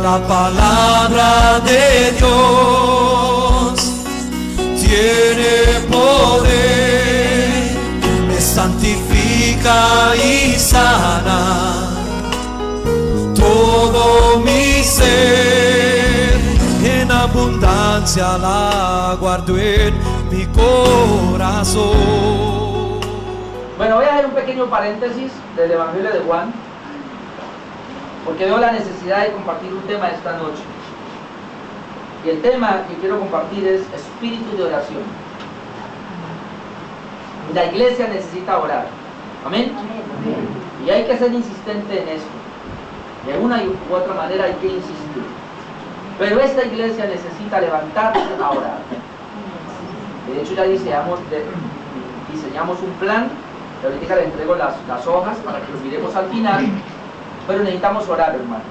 La palabra de Dios tiene poder, me santifica y sana todo mi ser. En abundancia la guardo en mi corazón. Bueno, voy a hacer un pequeño paréntesis del Evangelio de Juan, porque veo la necesidad de compartir un tema esta noche. Y el tema que quiero compartir es espíritu de oración. La iglesia necesita orar. ¿Amén? Y hay que ser insistente en esto. De una u otra manera hay que insistir. Pero esta iglesia necesita levantarse a orar. De hecho ya diseñamos un plan. Y ahorita le entrego las hojas para que los miremos al final. Pero necesitamos orar, hermanos.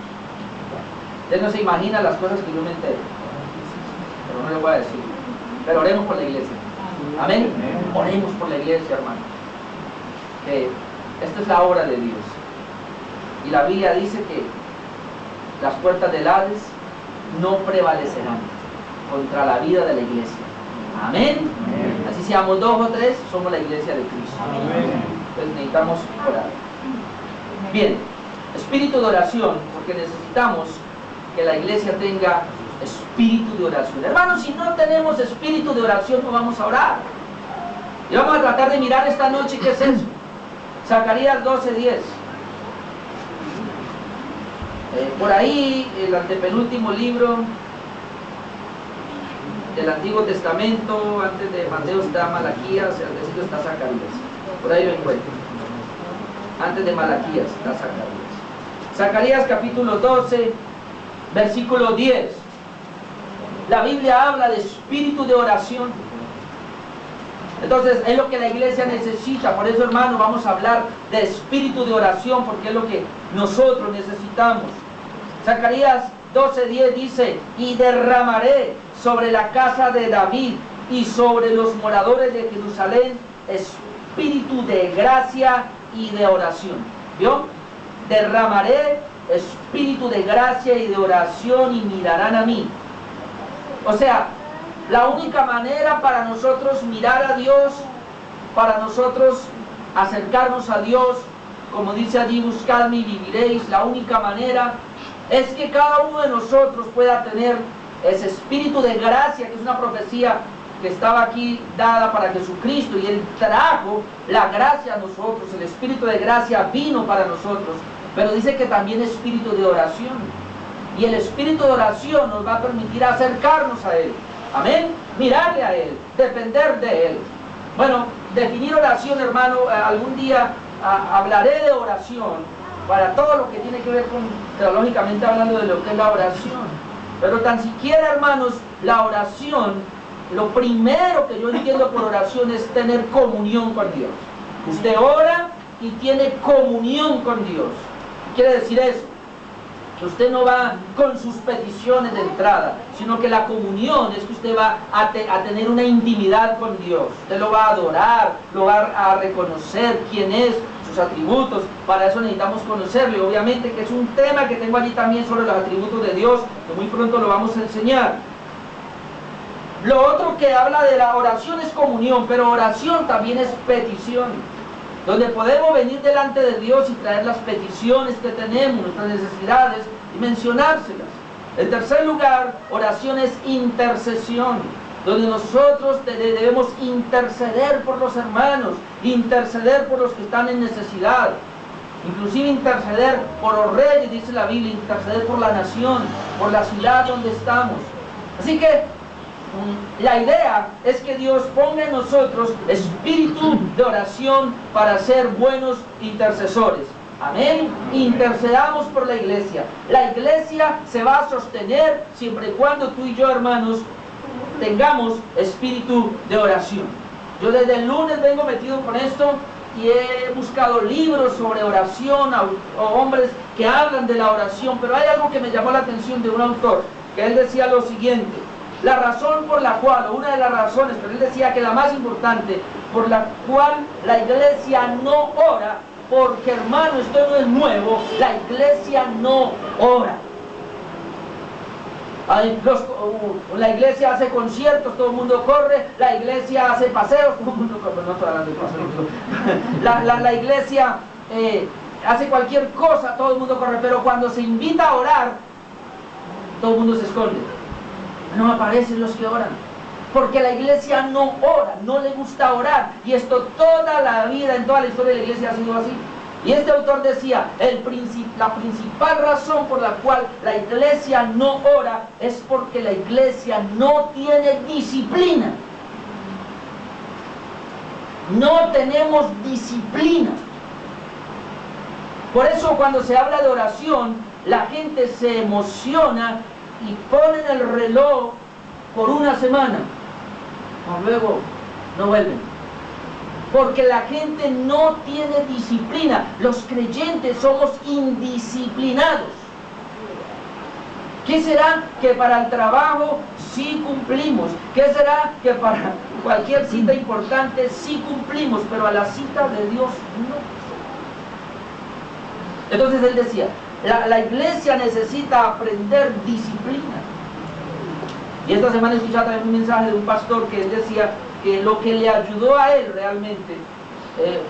Usted no se imagina las cosas que yo me entero, pero no le voy a decir. Pero oremos por la iglesia. Amén. Oremos por la iglesia, hermano. Que esta es la obra de Dios. Y la Biblia dice que las puertas del Hades no prevalecerán contra la vida de la iglesia. Amén. Así seamos 2 o 3, somos la iglesia de Cristo. Entonces necesitamos orar. Bien. Espíritu de oración, porque necesitamos que la iglesia tenga espíritu de oración. Hermanos, si no tenemos espíritu de oración, no vamos a orar. Y vamos a tratar de mirar esta noche qué es eso. Zacarías 12:10. Por ahí, el antepenúltimo libro del Antiguo Testamento, antes de Mateo está Malaquías, al decirlo está Zacarías. Por ahí lo encuentro. Antes de Malaquías está Zacarías. Zacarías capítulo 12, versículo 10. La Biblia habla de espíritu de oración. Entonces es lo que la iglesia necesita. Por eso, hermano, vamos a hablar de espíritu de oración, porque es lo que nosotros necesitamos. Zacarías 12:10 dice: y derramaré sobre la casa de David y sobre los moradores de Jerusalén espíritu de gracia y de oración. ¿Vio? Derramaré espíritu de gracia y de oración y mirarán a mí. O sea, la única manera para nosotros mirar a Dios, para nosotros acercarnos a Dios, como dice allí, buscadme y viviréis, la única manera es que cada uno de nosotros pueda tener ese espíritu de gracia, que es una profecía que estaba aquí dada para Jesucristo, y Él trajo la gracia a nosotros. El espíritu de gracia vino para nosotros, pero dice que también espíritu de oración, y el espíritu de oración nos va a permitir acercarnos a Él. Amén. Mirarle a Él, depender de Él. Bueno, definir oración, hermano, algún día hablaré de oración para todo lo que tiene que ver con, teológicamente hablando, de lo que es la oración. Pero tan siquiera, hermanos, la oración, lo primero que yo entiendo por oración es tener comunión con Dios. Usted ora y tiene comunión con Dios. ¿Qué quiere decir eso? Que usted no va con sus peticiones de entrada, sino que la comunión es que usted va a tener una intimidad con Dios. Usted lo va a adorar, lo va a reconocer quién es, sus atributos. Para eso necesitamos conocerlo, y obviamente que es un tema que tengo allí también sobre los atributos de Dios, que muy pronto lo vamos a enseñar. Lo otro que habla de la oración es comunión, pero oración también es petición, donde podemos venir delante de Dios y traer las peticiones que tenemos, nuestras necesidades, y mencionárselas. En tercer lugar, oración es intercesión, donde nosotros debemos interceder por los hermanos, interceder por los que están en necesidad, inclusive interceder por los reyes, dice la Biblia, interceder por la nación, por la ciudad donde estamos. Así que la idea es que Dios ponga en nosotros espíritu de oración para ser buenos intercesores. Amén. Intercedamos por la iglesia. La iglesia se va a sostener siempre y cuando tú y yo, hermanos, tengamos espíritu de oración. Yo desde el lunes vengo metido con esto y he buscado libros sobre oración, o hombres que hablan de la oración, pero hay algo que me llamó la atención de un autor, que él decía lo siguiente: la razón por la cual, o una de las razones, pero él decía que la más importante, por la cual la iglesia no ora, porque, hermano, esto no es nuevo, la iglesia no ora. La iglesia hace conciertos, todo el mundo corre. La iglesia hace paseos, todo el mundo corre. No estoy hablando de paseos. La iglesia hace cualquier cosa, todo el mundo corre. Pero cuando se invita a orar, todo el mundo se esconde. No aparecen los que oran. Porque la iglesia no ora, no le gusta orar. Y esto toda la vida, en toda la historia de la iglesia ha sido así. Y este autor decía, la principal razón por la cual la iglesia no ora es porque la iglesia no tiene disciplina. No tenemos disciplina. Por eso cuando se habla de oración, la gente se emociona y ponen el reloj por una semana. Luego no vuelven. Porque la gente no tiene disciplina. Los creyentes somos indisciplinados. ¿Qué será que para el trabajo sí cumplimos? ¿Qué será que para cualquier cita importante sí cumplimos? Pero a la cita de Dios no. Entonces él decía, la iglesia necesita aprender disciplina. Y esta semana he escuchado también un mensaje de un pastor que él decía que lo que le ayudó a él realmente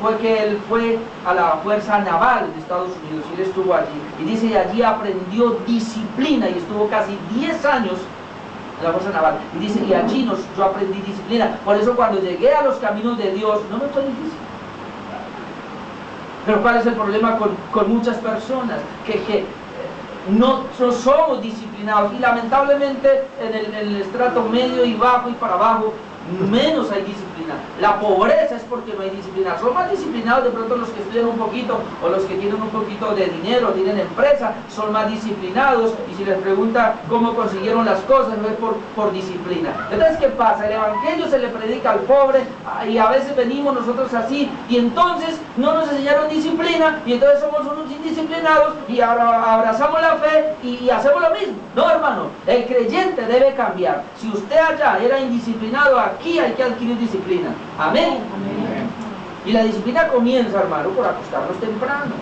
fue que él fue a la Fuerza Naval de Estados Unidos y él estuvo allí. Y dice, y allí aprendió disciplina y estuvo casi 10 años en la Fuerza Naval. Y dice, y allí yo aprendí disciplina. Por eso cuando llegué a los caminos de Dios, no me fue difícil. Pero ¿cuál es el problema con muchas personas? Que no somos disciplinados y lamentablemente en el estrato medio y bajo y para abajo menos hay disciplina. La pobreza es porque no hay disciplina. Son más disciplinados de pronto los que estudian un poquito o los que tienen un poquito de dinero, tienen empresa, son más disciplinados y si les pregunta cómo consiguieron las cosas, no es por disciplina. Entonces, ¿qué pasa? El evangelio se le predica al pobre y a veces venimos nosotros así y entonces no nos enseñaron disciplina y entonces somos unos indisciplinados y ahora abrazamos la fe y hacemos lo mismo. No, hermano, el creyente debe cambiar. Si usted allá era indisciplinado, aquí hay que adquirir disciplina. Amén. Amén. Y la disciplina comienza, hermano, por acostarnos temprano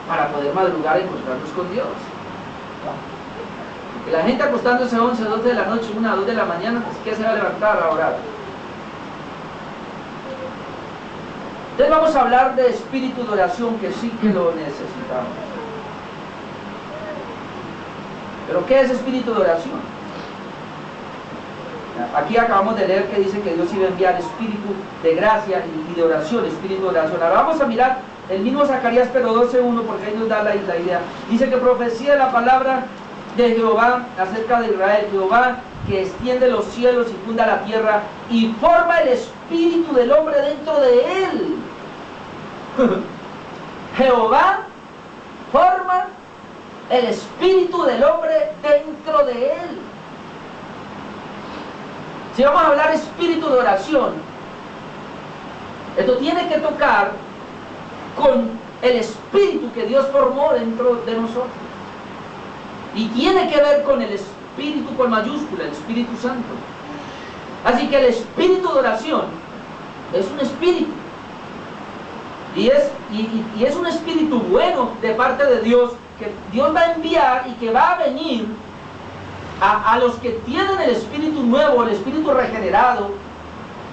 para poder madrugar y encontrarnos con Dios. Porque la gente acostándose a 11, 12 de la noche, 1, 2 de la mañana, pues ¿qué se va a levantar a orar? Entonces vamos a hablar de espíritu de oración, que sí que lo necesitamos. ¿Pero qué es espíritu de oración? Aquí acabamos de leer que dice que Dios iba a enviar espíritu de gracia y de oración, espíritu de oración. Ahora vamos a mirar el mismo Zacarías, pero 12:1, porque ahí nos da la idea. Dice que profecía de la palabra de Jehová acerca de Israel, Jehová que extiende los cielos y funda la tierra y forma el espíritu del hombre dentro de él. Jehová forma el espíritu del hombre dentro de él. Si vamos a hablar espíritu de oración, esto tiene que tocar con el espíritu que Dios formó dentro de nosotros. Y tiene que ver con el espíritu con mayúscula, el Espíritu Santo. Así que el espíritu de oración es un espíritu. Y es un espíritu bueno de parte de Dios, que Dios va a enviar y que va a venir a los que tienen el espíritu nuevo, el espíritu regenerado,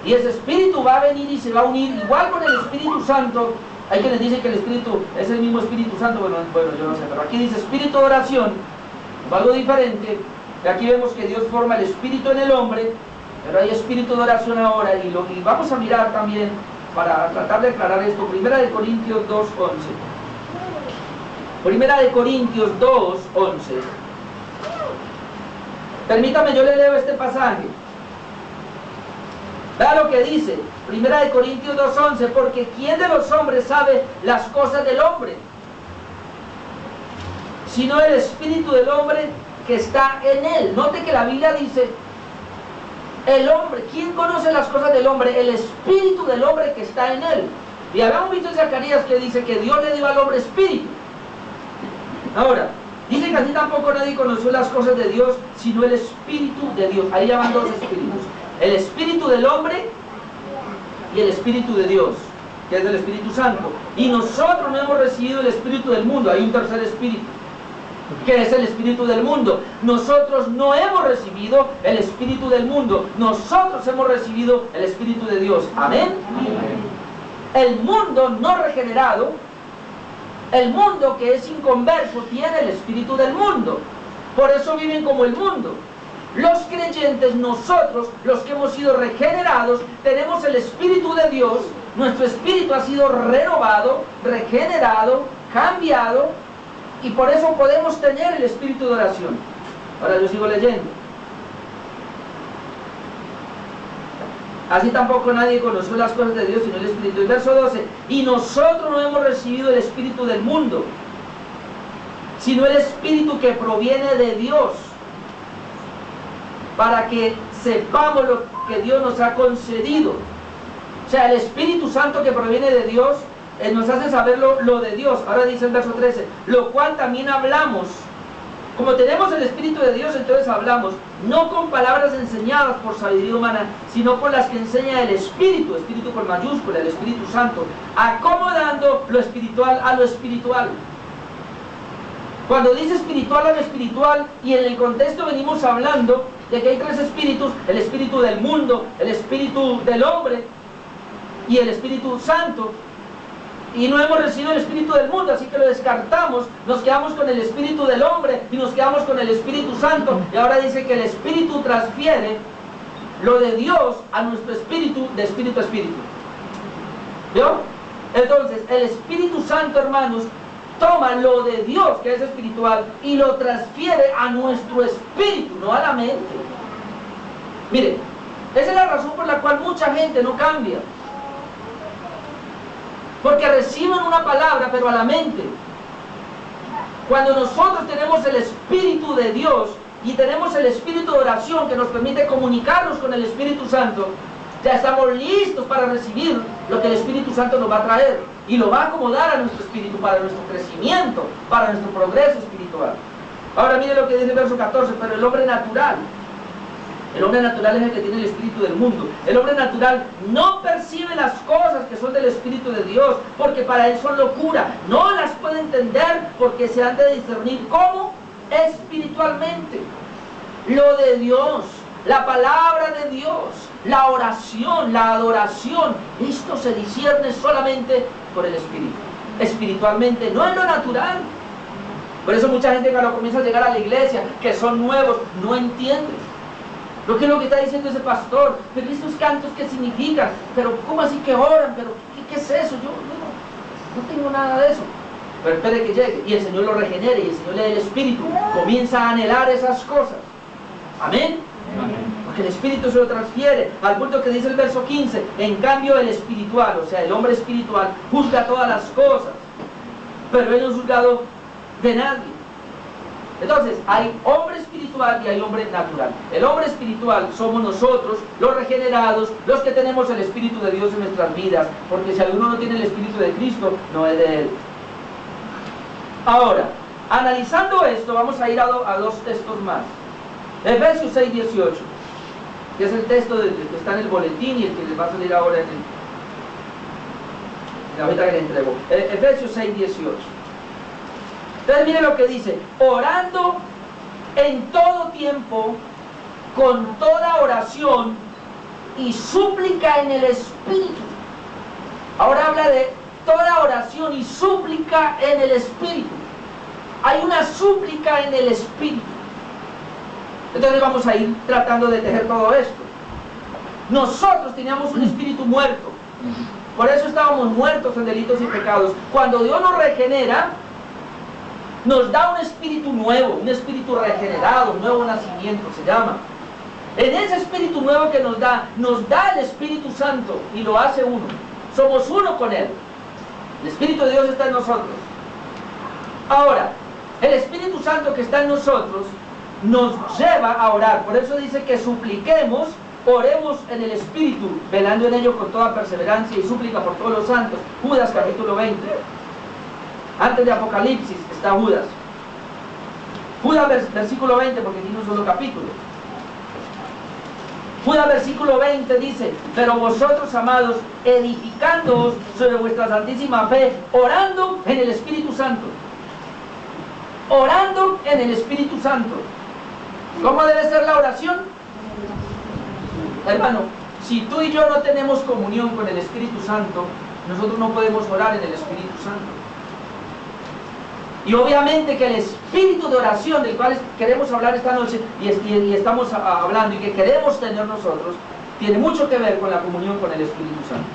y ese espíritu va a venir y se va a unir igual con el Espíritu Santo. Hay quienes dicen que el espíritu es el mismo Espíritu Santo, bueno yo no sé, pero aquí dice espíritu de oración, algo diferente. Y aquí vemos que Dios forma el espíritu en el hombre, pero hay espíritu de oración ahora, y vamos a mirar también para tratar de aclarar esto. Primera de Corintios 2:11. Primera de Corintios 2:11. Permítame, yo le leo este pasaje. Vea lo que dice, Primera de Corintios 2:11, porque ¿quién de los hombres sabe las cosas del hombre? Sino el espíritu del hombre que está en él. Note que la Biblia dice, el hombre, ¿quién conoce las cosas del hombre? El espíritu del hombre que está en él. Y habíamos visto en Zacarías que dice que Dios le dio al hombre espíritu. Ahora, dice que así tampoco nadie conoció las cosas de Dios, sino el Espíritu de Dios. Ahí ya van dos espíritus. El Espíritu del hombre y el Espíritu de Dios, que es el Espíritu Santo. Y nosotros no hemos recibido el Espíritu del mundo, hay un tercer espíritu. que es el espíritu del mundo. Nosotros no hemos recibido el espíritu del mundo, nosotros hemos recibido el espíritu de Dios. Amén. El mundo no regenerado, el mundo que es inconverso, tiene el espíritu del mundo. Por eso viven como el mundo. Los creyentes, nosotros, los que hemos sido regenerados, tenemos el espíritu de Dios. Nuestro espíritu ha sido renovado, regenerado, cambiado, y por eso podemos tener el espíritu de oración. Ahora yo sigo leyendo. Así tampoco nadie conoció las cosas de Dios sino el espíritu. El verso 12, y nosotros no hemos recibido el espíritu del mundo, sino el espíritu que proviene de Dios, para que sepamos lo que Dios nos ha concedido. O sea, el Espíritu Santo que proviene de Dios nos hace saber lo de Dios. Ahora dice el verso 13, lo cual también hablamos. Como tenemos el Espíritu de Dios, entonces hablamos, no con palabras enseñadas por sabiduría humana, sino con las que enseña el Espíritu, Espíritu con mayúscula, el Espíritu Santo, acomodando lo espiritual a lo espiritual. Cuando dice espiritual a lo espiritual, y en el contexto venimos hablando de que hay tres espíritus: el espíritu del mundo, el espíritu del hombre y el Espíritu Santo. Y no hemos recibido el espíritu del mundo, así que lo descartamos, nos quedamos con el espíritu del hombre y nos quedamos con el Espíritu Santo. Y ahora dice que el espíritu transfiere lo de Dios a nuestro espíritu, de espíritu a espíritu. ¿Vio? Entonces, el Espíritu Santo, hermanos, toma lo de Dios, que es espiritual, y lo transfiere a nuestro espíritu, no a la mente. Mire, esa es la razón por la cual mucha gente no cambia. Porque reciben una palabra, pero a la mente. Cuando nosotros tenemos el Espíritu de Dios y tenemos el espíritu de oración que nos permite comunicarnos con el Espíritu Santo, ya estamos listos para recibir lo que el Espíritu Santo nos va a traer y lo va a acomodar a nuestro espíritu, para nuestro crecimiento, para nuestro progreso espiritual. Ahora mire lo que dice el verso 14, pero el hombre natural es el que tiene el espíritu del mundo. El hombre natural no percibe las cosas que son del Espíritu de Dios, porque para él son locura. No las puede entender porque se han de discernir como espiritualmente. Lo de Dios, la palabra de Dios, la oración, la adoración, esto se discierne solamente por el Espíritu, espiritualmente, no en lo natural. Por eso mucha gente cuando comienza a llegar a la iglesia, que son nuevos, no entienden lo que es lo que está diciendo ese pastor. Pero estos cantos, ¿qué significan? Pero ¿cómo así que oran? Pero ¿qué es eso? Yo no tengo nada de eso. Pero espere que llegue y el Señor lo regenere y el Señor le dé el Espíritu, comienza a anhelar esas cosas. Amén. Porque el Espíritu se lo transfiere, al punto que dice el verso 15, en cambio el espiritual, o sea, el hombre espiritual, juzga todas las cosas, pero él no es juzgado de nadie. Entonces, hay hombre espiritual y hay hombre natural. El hombre espiritual somos nosotros, los regenerados, los que tenemos el Espíritu de Dios en nuestras vidas, porque si alguno no tiene el Espíritu de Cristo, no es de él. Ahora, analizando esto, vamos a ir a dos textos más. Efesios 6:18, que es el texto que está en el boletín y el que les va a salir ahora en la ahorita que le entrego. Efesios 6:18. Entonces mire lo que dice: orando en todo tiempo, con toda oración y súplica en el Espíritu. Ahora habla de toda oración y súplica en el Espíritu. Hay una súplica en el Espíritu. Entonces vamos a ir tratando de tejer todo esto. Nosotros teníamos un espíritu muerto. Por eso estábamos muertos en delitos y pecados. Cuando Dios nos regenera, nos da un espíritu nuevo, un espíritu regenerado, un nuevo nacimiento se llama. En ese espíritu nuevo que nos da el Espíritu Santo y lo hace uno. Somos uno con Él. El Espíritu de Dios está en nosotros. Ahora, el Espíritu Santo que está en nosotros nos lleva a orar. Por eso dice que supliquemos, oremos en el Espíritu, velando en ello con toda perseverancia y súplica por todos los santos. Judas capítulo 20. Antes de Apocalipsis está Judas. Judas versículo 20, porque tiene un solo capítulo. Judas versículo 20 dice: pero vosotros, amados, edificándoos sobre vuestra santísima fe, orando en el Espíritu Santo. Orando en el Espíritu Santo. ¿Cómo debe ser la oración? Hermano, si tú y yo no tenemos comunión con el Espíritu Santo, nosotros no podemos orar en el Espíritu Santo. Y obviamente que el espíritu de oración del cual queremos hablar esta noche y estamos hablando y que queremos tener nosotros, tiene mucho que ver con la comunión con el Espíritu Santo.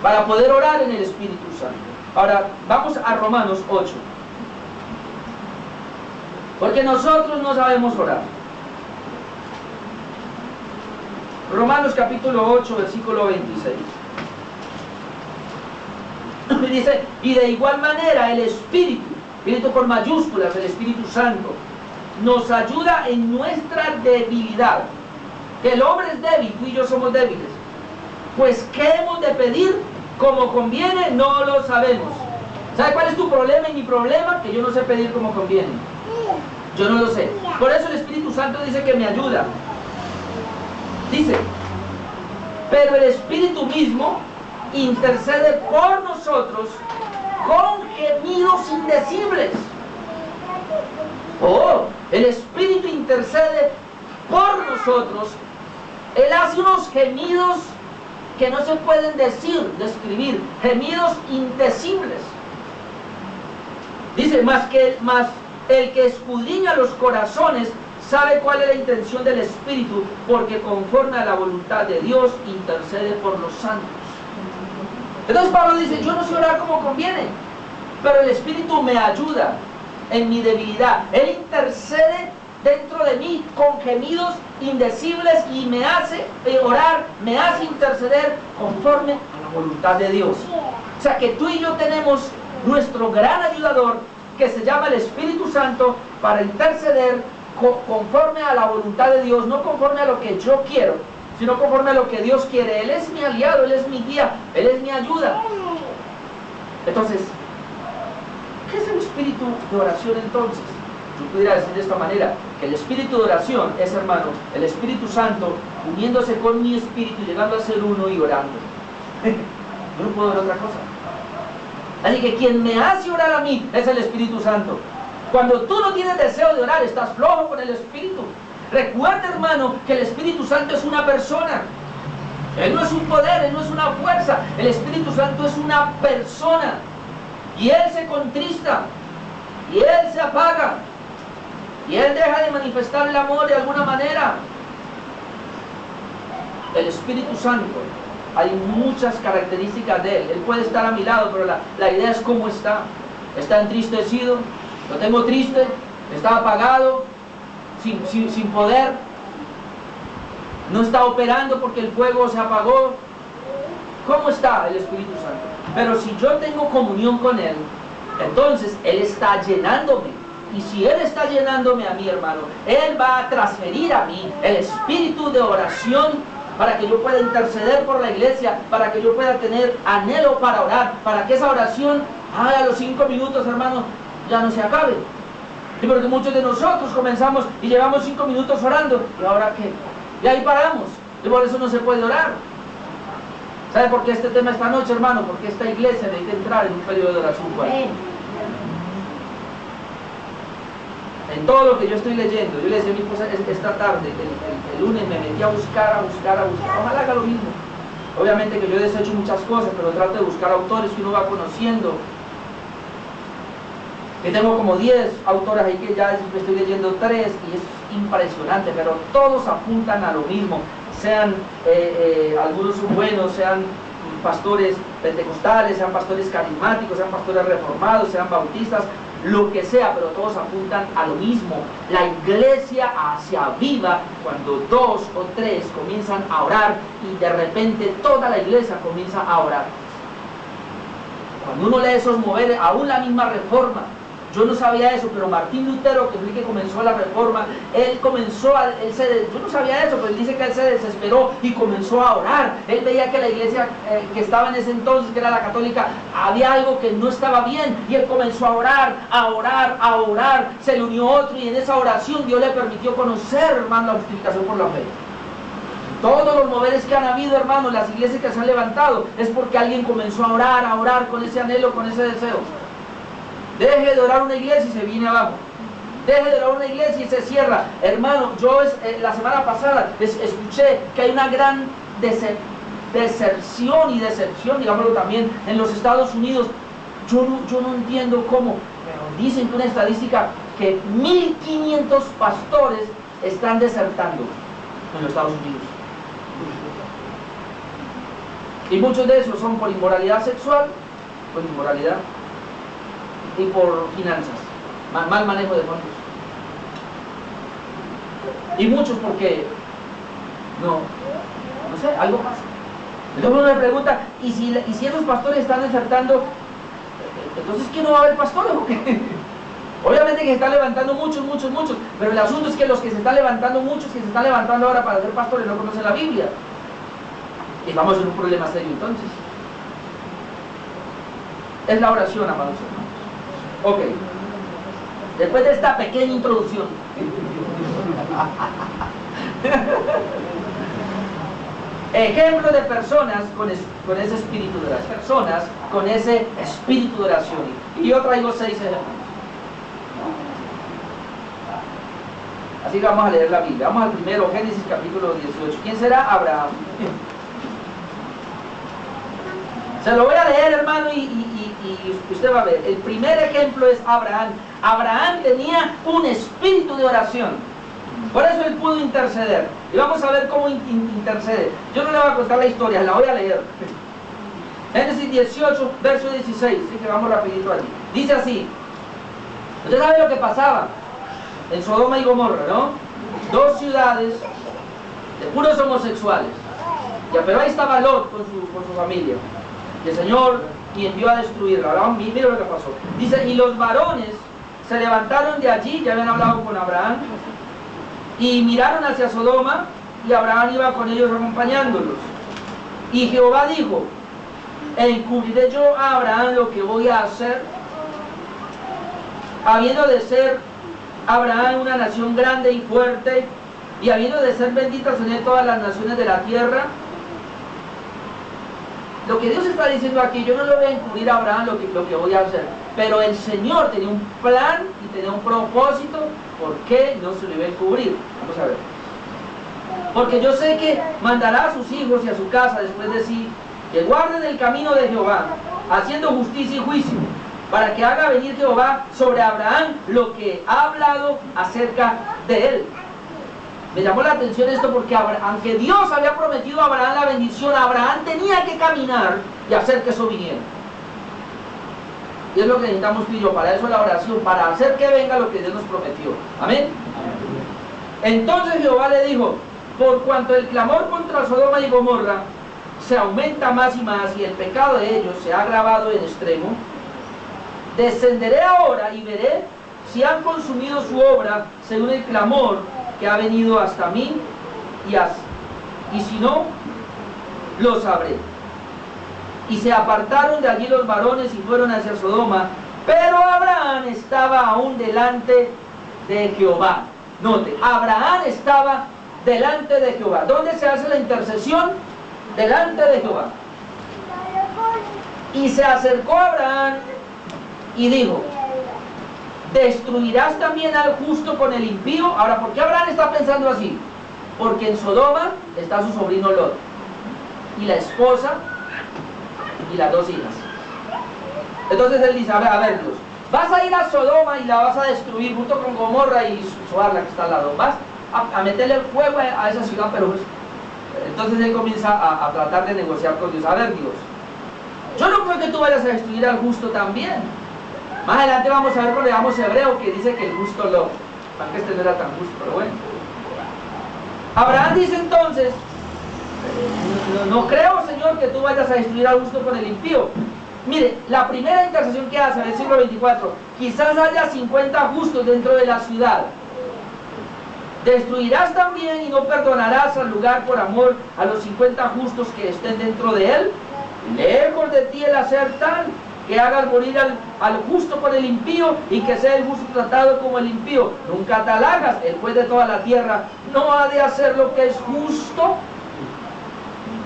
Para poder orar en el Espíritu Santo. Ahora, vamos a Romanos 8. Porque nosotros no sabemos orar. Romanos capítulo 8, versículo 26. Dice, y de igual manera el Espíritu con mayúsculas, el Espíritu Santo, nos ayuda en nuestra debilidad. Que el hombre es débil, tú y yo somos débiles. Pues, ¿qué hemos de pedir como conviene? No lo sabemos. ¿Sabe cuál es tu problema y mi problema? Que yo no sé pedir como conviene. Yo no lo sé. Por eso el Espíritu Santo dice que me ayuda. Dice, pero el Espíritu mismo intercede por nosotros con gemidos indecibles. Oh, el Espíritu intercede por nosotros. Él hace unos gemidos que no se pueden describir, gemidos indecibles. Dice, más el que escudriña los corazones sabe cuál es la intención del Espíritu, porque conforme a la voluntad de Dios intercede por los santos. Entonces Pablo dice, yo no sé orar como conviene, pero el Espíritu me ayuda en mi debilidad. Él intercede dentro de mí con gemidos indecibles y me hace orar, me hace interceder conforme a la voluntad de Dios. O sea que tú y yo tenemos nuestro gran ayudador que se llama el Espíritu Santo para interceder conforme a la voluntad de Dios, no conforme a lo que yo quiero, sino conforme a lo que Dios quiere. Él es mi aliado, Él es mi guía, Él es mi ayuda. Entonces, ¿qué es el espíritu de oración entonces? Yo pudiera decir de esta manera, que el espíritu de oración es, hermano, el Espíritu Santo uniéndose con mi espíritu, llegando a ser uno y orando. Yo no puedo ver otra cosa. Así que quien me hace orar a mí es el Espíritu Santo. Cuando tú no tienes deseo de orar, estás flojo con el Espíritu. Recuerda, hermano, que el Espíritu Santo es una persona. Él no es un poder, Él no es una fuerza. El Espíritu Santo es una persona. Y Él se contrista. Y Él se apaga. Y Él deja de manifestar el amor de alguna manera. El Espíritu Santo, hay muchas características de Él. Él puede estar a mi lado, pero la idea es cómo está. Está entristecido, lo tengo triste, está apagado, sin poder, no está operando porque el fuego se apagó. ¿Cómo está el Espíritu Santo? Pero si yo tengo comunión con Él, entonces Él está llenándome. Y si Él está llenándome a mí, hermano, Él va a transferir a mí el espíritu de oración para que yo pueda interceder por la iglesia, para que yo pueda tener anhelo para orar, para que esa oración, a los 5 minutos, hermano, ya no se acabe. Y porque muchos de nosotros comenzamos y llevamos 5 minutos orando, ¿y ahora qué? Y ahí paramos, y por eso no se puede orar. ¿Sabe por qué este tema esta noche, hermano? Porque esta iglesia necesita entrar en un periodo de oración fuerte. En todo lo que yo estoy leyendo, yo le decía a mi esposa esta tarde, el lunes me metí a buscar, ojalá haga lo mismo. Obviamente que yo he deshecho muchas cosas, pero trato de buscar autores que uno va conociendo. Que tengo como 10 autores ahí que ya estoy leyendo 3 y es impresionante, pero todos apuntan a lo mismo. Sean, algunos son buenos, sean pastores pentecostales, sean pastores carismáticos, sean pastores reformados, sean bautistas, lo que sea, pero todos apuntan a lo mismo. La iglesia se aviva cuando 2 o 3 comienzan a orar y de repente toda la iglesia comienza a orar. Cuando uno lee esos moveres, aún la misma reforma, yo no sabía eso, pero Martín Lutero, que fue el que comenzó la reforma, yo no sabía eso, pero él dice que él se desesperó y comenzó a orar. Él veía que la iglesia que estaba en ese entonces, que era la católica, había algo que no estaba bien, y él comenzó a orar, se le unió otro, y en esa oración Dios le permitió conocer, hermano, la justificación por la fe. Todos los moveres que han habido, hermano, las iglesias que se han levantado, es porque alguien comenzó a orar con ese anhelo, con ese deseo. Deje de orar una iglesia y se viene abajo. deje de ir a una iglesia y se cierra. Hermano, yo la semana pasada escuché que hay una gran deserción y decepción, digámoslo también, en los Estados Unidos. Yo no entiendo cómo, pero dicen que una estadística que 1.500 pastores están desertando en los Estados Unidos. Y muchos de esos son por inmoralidad sexual, por inmoralidad y por finanzas, mal manejo de fondos. Y muchos porque no sé, algo pasa. Entonces uno me pregunta, ¿y si esos pastores están desertando, entonces qué no va a haber pastores o qué? Obviamente que se están levantando muchos, pero el asunto es que los que se están levantando, muchos que se están levantando ahora para ser pastores no conocen la Biblia. Y vamos en un problema serio entonces. Es la oración, amados hermanos. Ok. Después de esta pequeña introducción. Ejemplo de personas con ese espíritu de oración. Personas con ese espíritu de oración. Y yo traigo 6 ejemplos. Así que vamos a leer la Biblia. Vamos al primero, Génesis capítulo 18. ¿Quién será? Abraham. Se lo voy a leer, hermano, y usted va a ver. El primer ejemplo es Abraham. Abraham tenía un espíritu de oración. Por eso él pudo interceder. Y vamos a ver cómo intercede. Yo no le voy a contar la historia, la voy a leer. Génesis 18, verso 16. Así que vamos rapidito allí. Dice así. Usted sabe lo que pasaba en Sodoma y Gomorra, ¿no? 2 ciudades de puros homosexuales. Ya, pero ahí estaba Lot con su familia. Y el Señor y envió a destruirla. Ahora mira lo que pasó. Dice, y los varones se levantaron de allí, ya habían hablado con Abraham, y miraron hacia Sodoma, y Abraham iba con ellos acompañándolos. Y Jehová dijo, encubriré yo a Abraham lo que voy a hacer, habiendo de ser Abraham una nación grande y fuerte, y habiendo de ser benditas en él todas las naciones de la tierra. Lo que Dios está diciendo aquí, yo no le voy a encubrir a Abraham lo que voy a hacer, pero el Señor tenía un plan y tenía un propósito. ¿Por qué no se lo iba a encubrir? Vamos a ver. Porque yo sé que mandará a sus hijos y a su casa después de sí, que guarden el camino de Jehová, haciendo justicia y juicio, para que haga venir Jehová sobre Abraham lo que ha hablado acerca de él. Me llamó la atención esto porque aunque Dios había prometido a Abraham la bendición, Abraham tenía que caminar y hacer que eso viniera. Y es lo que necesitamos tú y yo, para eso la oración, para hacer que venga lo que Dios nos prometió. Amén. Entonces Jehová le dijo, por cuanto el clamor contra Sodoma y Gomorra se aumenta más y más y el pecado de ellos se ha agravado en extremo, descenderé ahora y veré si han consumido su obra según el clamor que ha venido hasta mí, y si no, lo sabré. Y se apartaron de allí los varones y fueron hacia Sodoma, pero Abraham estaba aún delante de Jehová. Note, Abraham estaba delante de Jehová. ¿Dónde se hace la intercesión? Delante de Jehová. Y se acercó a Abraham y dijo, ¿destruirás también al justo con el impío? Ahora, ¿por qué Abraham está pensando así? Porque en Sodoma está su sobrino Lot, y la esposa, y las 2 hijas. Entonces él dice, a ver Dios, vas a ir a Sodoma y la vas a destruir junto con Gomorra y Zoar, la que está al lado. Vas a meterle fuego a esa ciudad, pero entonces él comienza a tratar de negociar con Dios. A ver Dios, yo no creo que tú vayas a destruir al justo también. Más adelante vamos a ver cuando leamos Hebreo que dice que el justo lo, aunque este no era tan justo, pero bueno. Abraham dice entonces, no creo, Señor, que tú vayas a destruir al justo con el impío. Mire, la primera intercesión que hace en el siglo 24, quizás haya 50 justos dentro de la ciudad. Destruirás también y no perdonarás al lugar por amor a los 50 justos que estén dentro de él. Lejos de ti el hacer tal, que hagas morir al justo por el impío y que sea el justo tratado como el impío. Nunca tal hagas, el juez de toda la tierra no ha de hacer lo que es justo.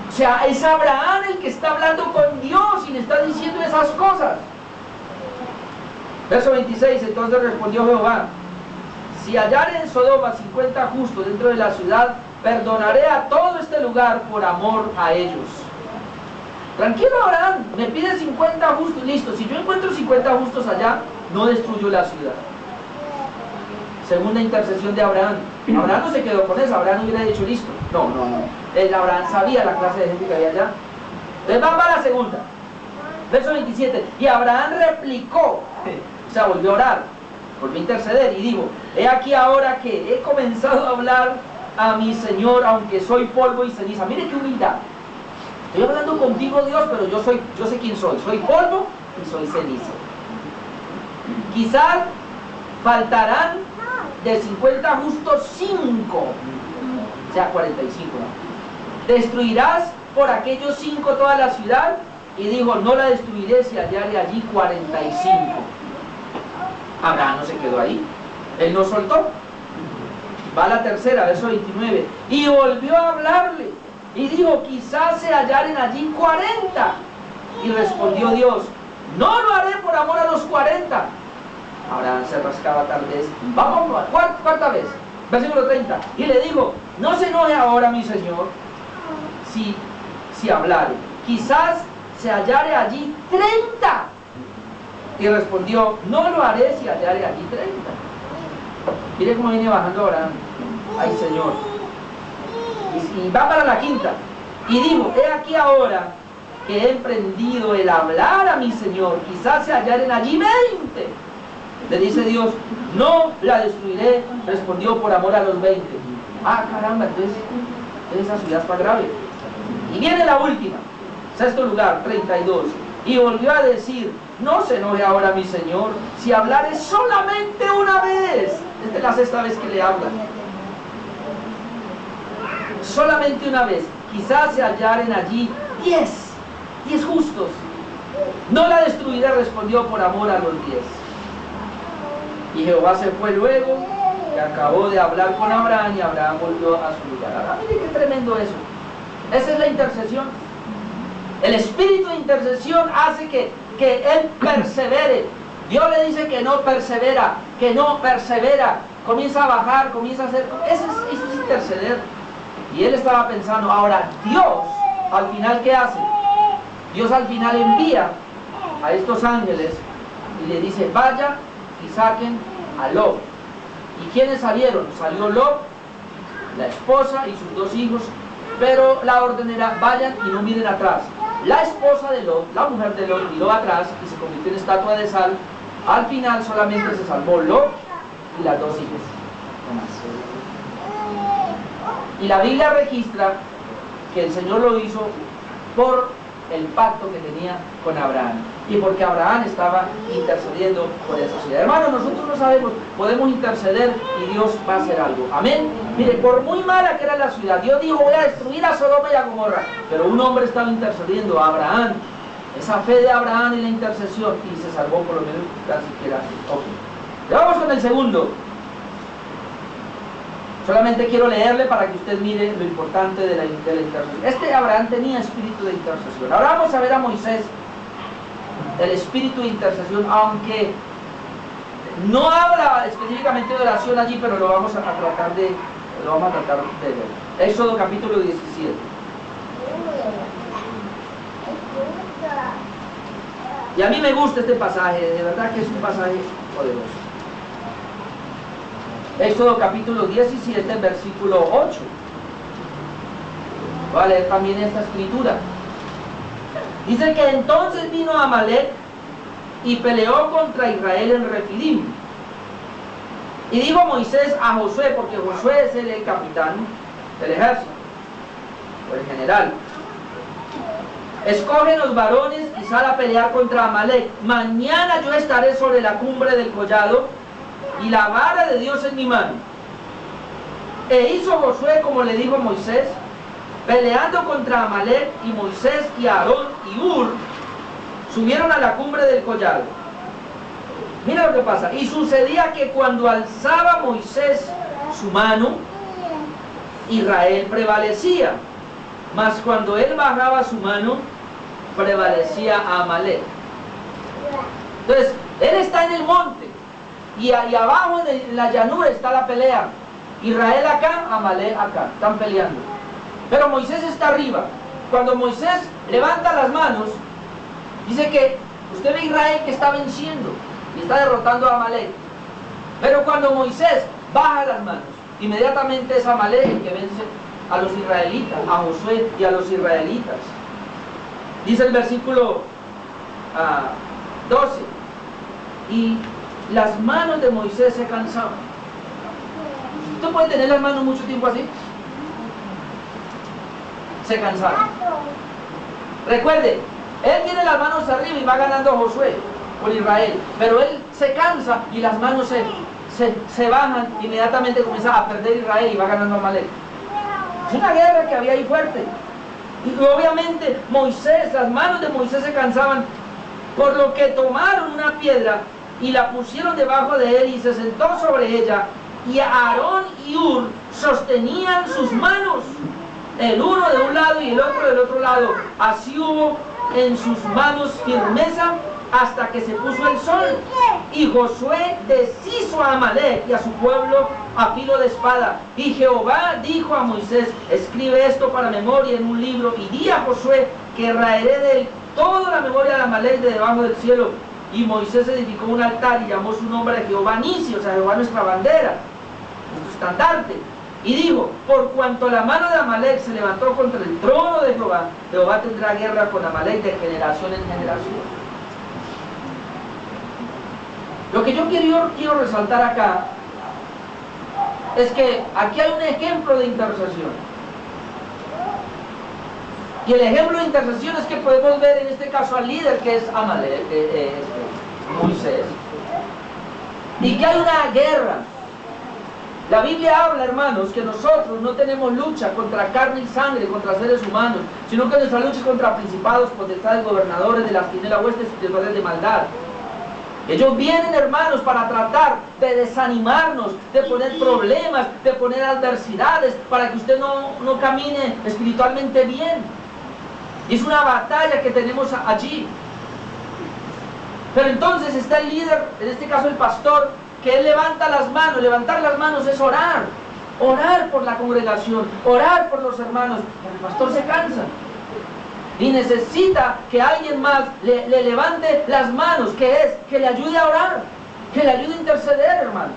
O sea, es Abraham el que está hablando con Dios y le está diciendo esas cosas. Verso 26, entonces respondió Jehová, si hallare en Sodoma 50 justos dentro de la ciudad, perdonaré a todo este lugar por amor a ellos. Tranquilo, Abraham, me pide 50 justos, listo. Si yo encuentro 50 justos allá, no destruyo la ciudad. Segunda intercesión de Abraham. Abraham no se quedó con eso, Abraham hubiera dicho listo. No. Abraham sabía la clase de gente que había allá. Entonces vamos a la segunda. Verso 27. Y Abraham replicó, o sea, volvió a orar, volvió a interceder y dijo: he aquí ahora que he comenzado a hablar a mi Señor, aunque soy polvo y ceniza. Mire qué humildad. Estoy hablando contigo, Dios, pero yo sé quién soy. Soy polvo y soy ceniza. Quizás faltarán de 50 justos 5, o sea, 45. ¿No? Destruirás por aquellos 5 toda la ciudad. Y dijo: no la destruiré si hallare allí 45. Abraham no se quedó ahí. Él no soltó. Va a la tercera, verso 29. Y volvió a hablarle. Y dijo: quizás se hallaren allí 40. Y respondió Dios: no lo haré por amor a los 40. Abraham se rascaba tal vez. Vamos, ¿cuánta vez? Versículo 30. Y le dijo: no se enoje ahora mi Señor si hablare. Quizás se hallare allí 30. Y respondió: no lo haré si hallare allí 30. Mire cómo viene bajando Abraham. Ay, Señor. Y va para la quinta. Y dijo: he aquí ahora que he emprendido el hablar a mi Señor, quizás se hallaren allí 20. Le dice Dios: no la destruiré. Respondió: por amor a los 20. Ah, caramba, entonces esa ciudad está grave. Y viene la última. Sexto lugar, 32. Y volvió a decir: no se enoje ahora mi Señor si hablare solamente una vez. Esta es la sexta vez que le habla. Solamente una vez. Quizás se hallaren allí 10 justos. No la destruiré, respondió, por amor a los 10. Y Jehová se fue luego, que acabó de hablar con Abraham, y Abraham volvió a su lugar. Ahora, mire qué tremendo eso. Esa es la intercesión. El espíritu de intercesión hace que él persevere. Dios le dice que no persevera, comienza a bajar, comienza a hacer. Eso es interceder. Y él estaba pensando: ahora Dios al final, ¿qué hace? Dios al final envía a estos ángeles y le dice: vaya y saquen a Lot. ¿Y quiénes salieron? Salió Lot, la esposa y sus 2 hijos, pero la orden era: vayan y no miren atrás. La esposa de Lot, la mujer de Lot, miró atrás y se convirtió en estatua de sal. Al final solamente se salvó Lot y las 2 hijas. Y la Biblia registra que el Señor lo hizo por el pacto que tenía con Abraham, y porque Abraham estaba intercediendo por esa ciudad. Hermanos, nosotros no sabemos, podemos interceder y Dios va a hacer algo. Amén. Mire, por muy mala que era la ciudad, Dios dijo: voy a destruir a Sodoma y a Gomorra, pero un hombre estaba intercediendo, a Abraham. Esa fe de Abraham y la intercesión, y se salvó por lo menos tan siquiera. Ok, ya vamos con el segundo. Solamente quiero leerle para que usted mire lo importante de la intercesión. Abraham tenía espíritu de intercesión. Ahora vamos a ver a Moisés, el espíritu de intercesión, aunque no habla específicamente de oración allí, pero lo vamos a tratar de ver. Éxodo capítulo 17. Y a mí me gusta este pasaje, de verdad que es un pasaje poderoso. Éxodo capítulo 17, versículo 8. Voy a leer también esta escritura. Dice que entonces vino Amalek y peleó contra Israel en Refidim. Y dijo Moisés a Josué, porque Josué es el capitán del ejército, o el general: escoge los varones y sal a pelear contra Amalek. Mañana yo estaré sobre la cumbre del collado y la vara de Dios en mi mano. E hizo Josué como le dijo Moisés, peleando contra Amalek, y Moisés y Aarón y Hur subieron a la cumbre del collado. Mira lo que pasa. Y sucedía que cuando alzaba Moisés su mano, Israel prevalecía, mas cuando él bajaba su mano, prevalecía Amalek. Entonces, él está en el monte, y abajo en la llanura está la pelea. Israel acá, Amalek acá, están peleando. Pero Moisés está arriba. Cuando Moisés levanta las manos, dice que usted ve a Israel que está venciendo y está derrotando a Amalek. Pero cuando Moisés baja las manos, inmediatamente es Amalek el que vence a los israelitas, a Josué y a los israelitas. Dice el versículo 12, y las manos de Moisés se cansaban. ¿Usted puede tener las manos mucho tiempo así? Se cansaron. Recuerde, él tiene las manos arriba y va ganando a Josué por Israel, pero él se cansa y las manos se bajan, inmediatamente comienza a perder Israel y va ganando a Amalek. Es una guerra que había ahí fuerte. Y obviamente Moisés, las manos de Moisés se cansaban, por lo que tomaron una piedra y la pusieron debajo de él y se sentó sobre ella, y Aarón y Hur sostenían sus manos, el uno de un lado y el otro del otro lado. Así hubo en sus manos firmeza hasta que se puso el sol. Y Josué deshizo a Amalek y a su pueblo a filo de espada. Y Jehová dijo a Moisés: escribe esto para memoria en un libro, y di a Josué que raeré de él toda la memoria de Amalek de debajo del cielo. Y Moisés edificó un altar y llamó su nombre a Jehová Nisi, o sea, Jehová nuestra bandera, nuestro estandarte. Y dijo: por cuanto la mano de Amalek se levantó contra el trono de Jehová, Jehová tendrá guerra con Amalek de generación en generación. Lo que yo quiero resaltar acá es que aquí hay un ejemplo de intercesión. Y el ejemplo de intercesión es que podemos ver en este caso al líder, que es Amalek, Moisés. Y que hay una guerra. La Biblia habla, hermanos, que nosotros no tenemos lucha contra carne y sangre, contra seres humanos, sino que nuestra lucha es contra principados, potestades, gobernadores de las tinieblas, huestes espirituales de maldad. Ellos vienen, hermanos, para tratar de desanimarnos, de poner problemas, de poner adversidades, para que usted no camine espiritualmente bien. Y es una batalla que tenemos allí. Pero entonces está el líder, en este caso el pastor, que él levanta las manos. Levantar las manos es orar. Orar por la congregación, orar por los hermanos. Pero el pastor se cansa y necesita que alguien más le levante las manos, que le ayude a orar, que le ayude a interceder, hermano.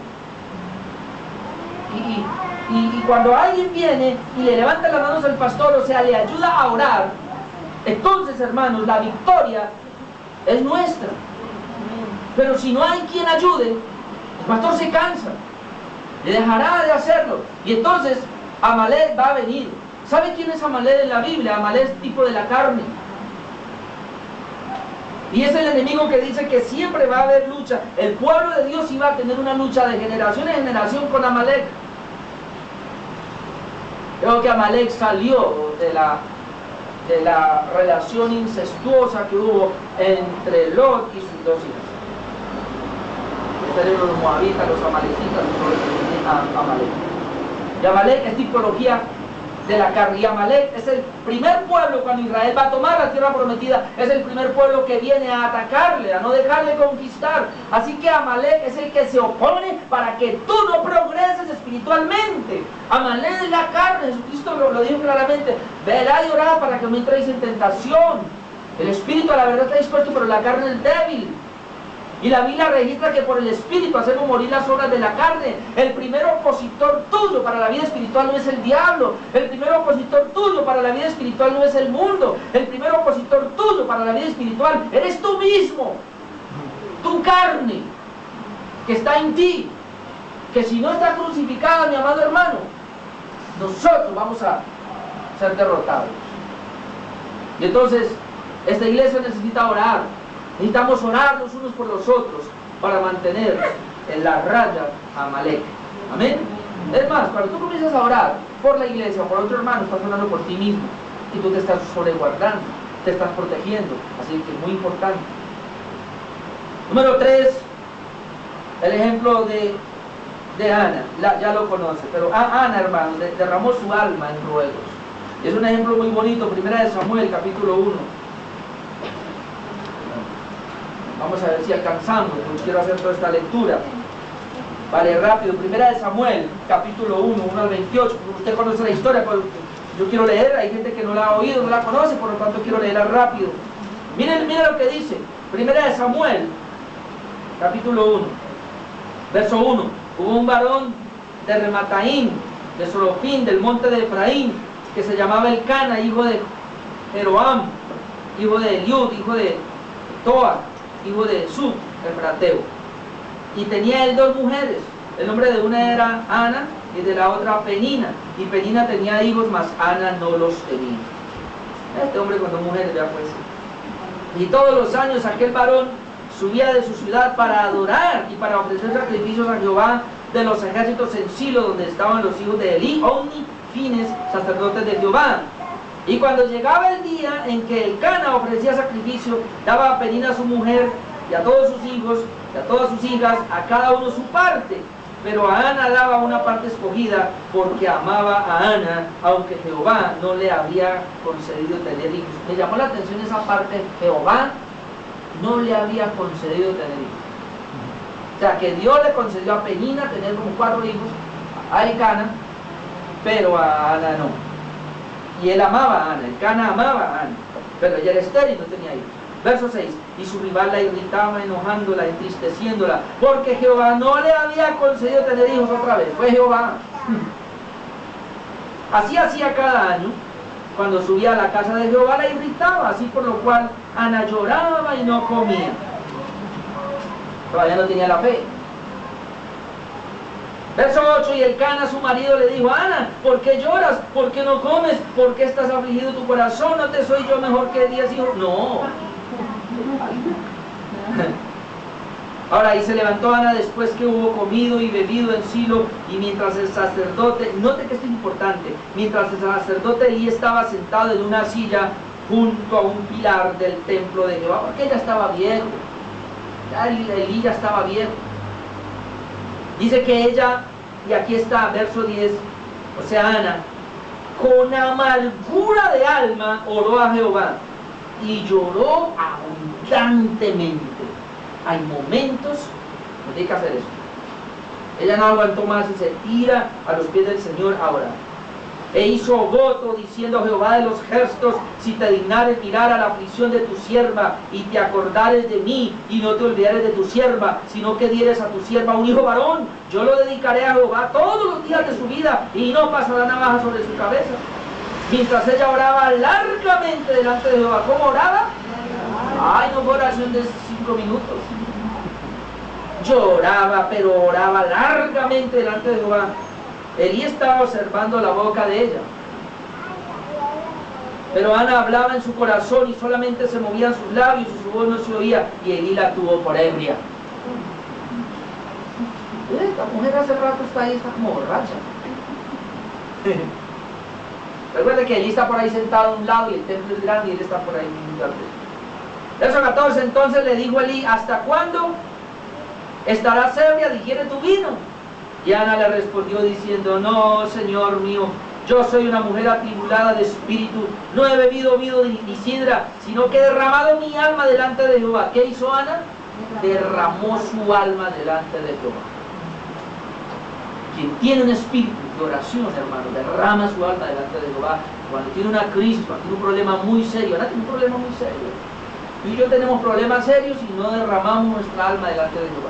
Y cuando alguien viene y le levanta las manos al pastor, o sea, le ayuda a orar, entonces, hermanos, la victoria es nuestra. Pero si no hay quien ayude, el pastor se cansa, le dejará de hacerlo, y entonces Amalek va a venir. ¿Sabe quién es Amalek en la Biblia? Amalek es tipo de la carne. Y es el enemigo que dice que siempre va a haber lucha. El pueblo de Dios iba a tener una lucha de generación en generación con Amalek. Creo que Amalek salió de la relación incestuosa que hubo entre Lot y sus dos hijas. Estos eran los moabitas, los amalecitas, Amalek. Y Amalek es tipología de la carne. Y Amalek es el primer pueblo, cuando Israel va a tomar la tierra prometida, es el primer pueblo que viene a atacarle, a no dejarle conquistar. Así que Amalek es el que se opone para que tú no progreses espiritualmente. Amalek es la carne. Jesucristo lo dijo claramente: verá y orá para que no entréis en tentación. El espíritu a la verdad está dispuesto, pero la carne es débil. Y la Biblia registra que por el Espíritu hacemos morir las obras de la carne. El primer opositor tuyo para la vida espiritual no es el diablo. El primer opositor tuyo para la vida espiritual no es el mundo. El primer opositor tuyo para la vida espiritual eres tú mismo. Tu carne, que está en ti. Que si no está crucificada, mi amado hermano, nosotros vamos a ser derrotados. Y entonces, esta iglesia necesita orar. Necesitamos orar los unos por los otros para mantener en la raya a Amalek. Amén. Es más, cuando tú comienzas a orar por la iglesia o por otro hermano, estás orando por ti mismo y tú te estás sobreguardando, te estás protegiendo. Así que es muy importante. Número 3, el ejemplo de Ana. Ya lo conoce, pero Ana, hermano, derramó su alma en ruegos. Y es un ejemplo muy bonito. Primera de Samuel, capítulo 1. Vamos a ver si alcanzamos, porque quiero hacer toda esta lectura. Vale, rápido. Primera de Samuel, capítulo 1, 1 al 28. Usted conoce la historia, pero yo quiero leer. Hay gente que no la ha oído, no la conoce, por lo tanto quiero leerla rápido. Miren lo que dice. Primera de Samuel, capítulo 1, verso 1. Hubo un varón de Remataim, de Sorofín, del monte de Efraín, que se llamaba Elcana, hijo de Jeroam, hijo de Eliud, hijo de Toa, hijo de Sub, efrateo. Y tenía él dos mujeres. El nombre de una era Ana y de la otra Penina. Y Penina tenía hijos, mas Ana no los tenía. Este hombre con dos mujeres, ya pues. Y todos los años aquel varón subía de su ciudad para adorar y para ofrecer sacrificios a Jehová de los ejércitos en Silo, donde estaban los hijos de Elí, Omni, Fines, sacerdotes de Jehová. Y cuando llegaba el día en que Elcana ofrecía sacrificio, daba a Penina su mujer y a todos sus hijos y a todas sus hijas, a cada uno su parte. Pero a Ana daba una parte escogida porque amaba a Ana, aunque Jehová no le había concedido tener hijos. Me llamó la atención esa parte. Jehová no le había concedido tener hijos. O sea, que Dios le concedió a Penina tener como 4 hijos, a Elcana, pero a Ana no. Y él amaba a Ana, Elcana amaba a Ana, pero ella era estéril y no tenía hijos. Verso 6, y su rival la irritaba, enojándola, entristeciéndola, porque Jehová no le había concedido tener hijos otra vez, fue Jehová. Así hacía cada año, cuando subía a la casa de Jehová la irritaba, así por lo cual Ana lloraba y no comía. Todavía no tenía la fe. Verso 8, y Elcana su marido le dijo: Ana, ¿por qué lloras? ¿Por qué no comes? ¿Por qué estás afligido tu corazón? ¿No te soy yo mejor que 10 hijos? No. Ahora, y se levantó Ana después que hubo comido y bebido en Silo, y mientras el sacerdote, note que esto es importante, mientras el sacerdote Elí estaba sentado en una silla junto a un pilar del templo de Jehová, porque ella estaba viejo, ya Elí ya estaba viejo. Dice que ella, y aquí está, verso 10, o sea, Ana, con amargura de alma oró a Jehová y lloró abundantemente. Hay momentos, no tiene que hacer eso. Ella no aguantó más y se tira a los pies del Señor a orar. E hizo voto diciendo a Jehová de los ejércitos: si te dignares mirar a la aflicción de tu sierva y te acordares de mí y no te olvidares de tu sierva, sino que dieres a tu sierva un hijo varón, yo lo dedicaré a Jehová todos los días de su vida y no pasará navaja sobre su cabeza. Mientras ella oraba largamente delante de Jehová. ¿Cómo oraba? Ay, no fue oración de 5 minutos. Lloraba, pero oraba largamente delante de Jehová. Elí estaba observando la boca de ella. Pero Ana hablaba en su corazón y solamente se movían sus labios y su voz no se oía, y Elí la tuvo por ebria. Esta mujer hace rato está ahí, está como borracha. Recuerda que Elí está por ahí sentado a un lado y el templo es grande y él está por ahí en un lugar. Verso 14, entonces le dijo Elí: ¿hasta cuándo estarás ebria? Digiere tu vino. Y Ana le respondió diciendo: no, Señor mío, yo soy una mujer atribulada de espíritu, no he bebido vino ni sidra, sino que he derramado mi alma delante de Jehová. ¿Qué hizo Ana? Derramó su alma delante de Jehová. Quien tiene un espíritu de oración, hermano, derrama su alma delante de Jehová. Cuando tiene una crisis, cuando tiene un problema muy serio, Ana tiene un problema muy serio. Tú y yo tenemos problemas serios y no derramamos nuestra alma delante de Jehová.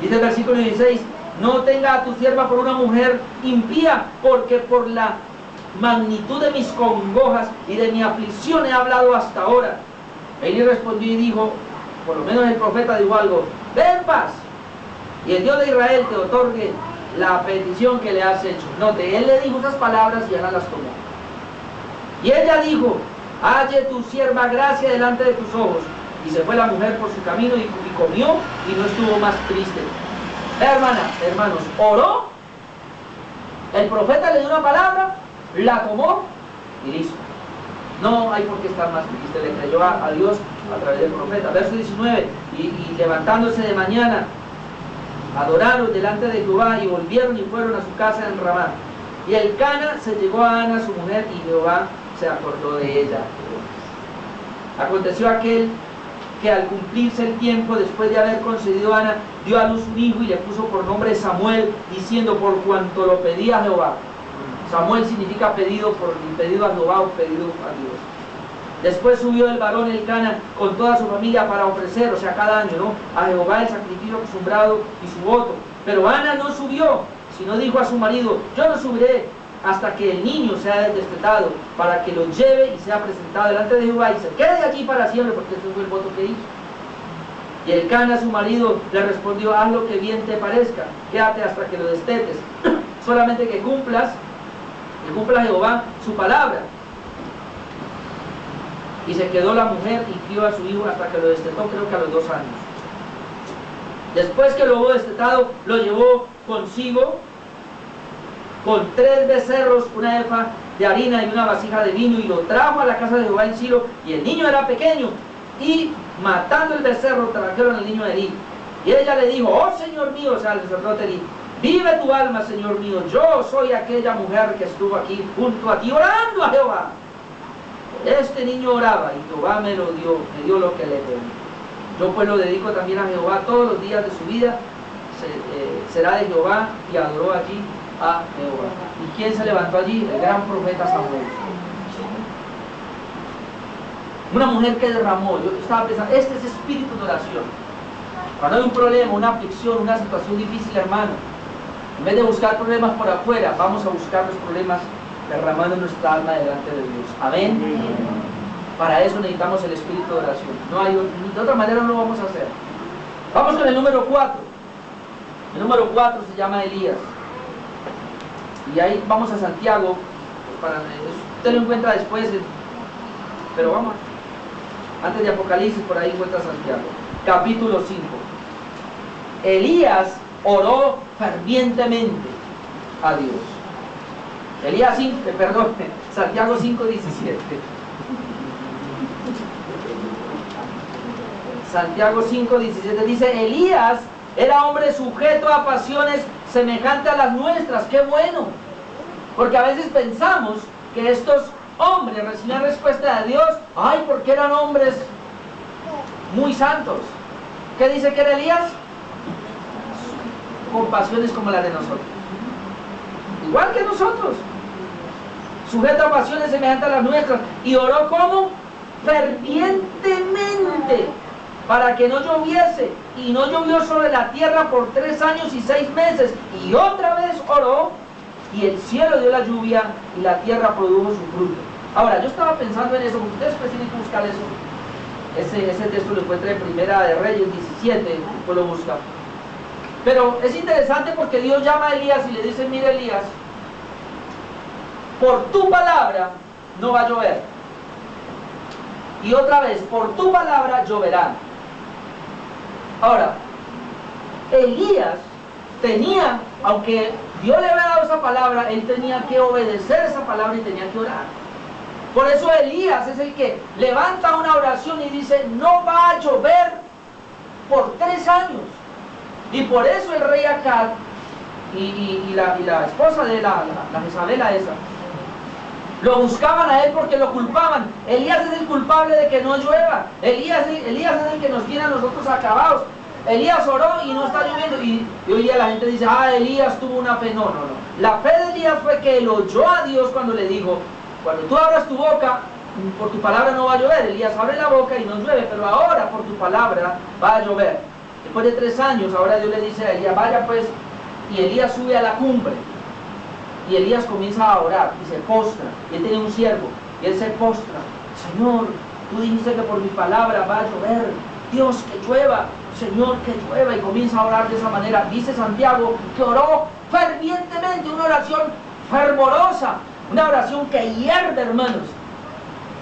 Dice el versículo 16: no tenga a tu sierva por una mujer impía, porque por la magnitud de mis congojas y de mi aflicción he hablado hasta ahora. Elí respondió y dijo, por lo menos el profeta dijo algo: ve en paz, y el Dios de Israel te otorgue la petición que le has hecho. Note, él le dijo esas palabras y Ana las tomó. Y ella dijo: halle tu sierva gracia delante de tus ojos. Y se fue la mujer por su camino y comió y no estuvo más triste. Hermanos, oró, el profeta le dio una palabra, la tomó y listo. No hay por qué estar más triste. Le creyó a Dios a través del profeta. Verso 19, y levantándose de mañana, adoraron delante de Jehová y volvieron y fueron a su casa en Ramá. Y Elcana se llegó a Ana su mujer y Jehová se acordó de ella. Aconteció aquel que al cumplirse el tiempo, después de haber concedido a Ana, dio a luz un hijo y le puso por nombre Samuel, diciendo: por cuanto lo pedía Jehová. Samuel significa pedido a Jehová o pedido a Dios. Después subió el varón Elcana con toda su familia para ofrecer, o sea, cada año, ¿no?, a Jehová el sacrificio acostumbrado y su voto. Pero Ana no subió, sino dijo a su marido: yo no subiré hasta que el niño sea destetado, para que lo lleve y sea presentado delante de Jehová y se quede aquí para siempre, porque ese fue el voto que hizo. Y Elcana, su marido, le respondió: haz lo que bien te parezca, quédate hasta que lo destetes, solamente que cumpla Jehová su palabra. Y se quedó la mujer y crió a su hijo hasta que lo destetó, creo que a los 2 años. Después que lo hubo destetado, lo llevó consigo con 3 becerros, una efa de harina y una vasija de vino, y lo trajo a la casa de Jehová en Silo, y el niño era pequeño, y matando el becerro trajeron al niño a Elí. Y ella le dijo: oh Señor mío, o sea, el sacerdote Elí, vive tu alma, Señor mío, yo soy aquella mujer que estuvo aquí junto a ti orando a Jehová. Este niño oraba y Jehová me lo dio, me dio lo que le pedí. Yo pues lo dedico también a Jehová todos los días de su vida. Será de Jehová, y adoró allí a Jehová. ¿Y quién se levantó allí? El gran profeta Samuel. Una mujer que derramó. Yo estaba pensando, este es espíritu de oración. Cuando hay un problema, una aflicción, una situación difícil, hermano, en vez de buscar problemas por afuera, vamos a buscar los problemas derramando nuestra alma delante de Dios. Amén. Para eso necesitamos el espíritu de oración. No hay, de otra manera no lo vamos a hacer. Vamos con el número 4. El número 4 se llama Elías. Y ahí vamos a Santiago. Usted lo encuentra después, pero vamos. Antes de Apocalipsis, por ahí encuentra Santiago. Capítulo 5. Elías oró fervientemente a Dios. Santiago 5:17. Santiago 5:17 dice: Elías era hombre sujeto a pasiones semejantes a las nuestras. ¡Qué bueno! Porque a veces pensamos que estos hombres recibían respuesta de Dios, ay, porque eran hombres muy santos. ¿Qué dice que era Elías? Con pasiones como las de nosotros. Igual que nosotros. Sujeto a pasiones semejantes a las nuestras. Y oró como fervientemente para que no lloviese, y no llovió sobre la tierra por 3 años y 6 meses. Y otra vez oró, y el cielo dio la lluvia, y la tierra produjo su fruto. Ahora, yo estaba pensando en eso, ustedes pues tienen que buscar eso. Ese texto lo encuentra en Primera de Reyes 17, después lo busca. Pero es interesante porque Dios llama a Elías y le dice: mira, Elías, por tu palabra no va a llover. Y otra vez, por tu palabra lloverá. Ahora, Elías tenía, aunque Dios le había dado esa palabra, él tenía que obedecer esa palabra y tenía que orar. Por eso Elías es el que levanta una oración y dice: no va a llover por 3 años. Y por eso el rey Acab y la esposa de la Jezabela esa lo buscaban a él porque lo culpaban. Elías es el culpable de que no llueva. Elías es el que nos tiene a nosotros acabados. Elías oró y no está lloviendo. Y hoy día la gente dice: Elías tuvo una fe. No. La fe de Elías fue que él oyó a Dios cuando le dijo: cuando tú abras tu boca, por tu palabra no va a llover. Elías abre la boca y no llueve, pero ahora por tu palabra va a llover. Después de 3 años, ahora Dios le dice a Elías: vaya pues. Y Elías sube a la cumbre. Y Elías comienza a orar y se postra. Y él tiene un siervo y él se postra: Señor, tú dijiste que por mi palabra va a llover. Dios, que llueva. Señor, que llueva. Y comienza a orar de esa manera. Dice Santiago que oró fervientemente, una oración fervorosa, una oración que hierve, hermanos.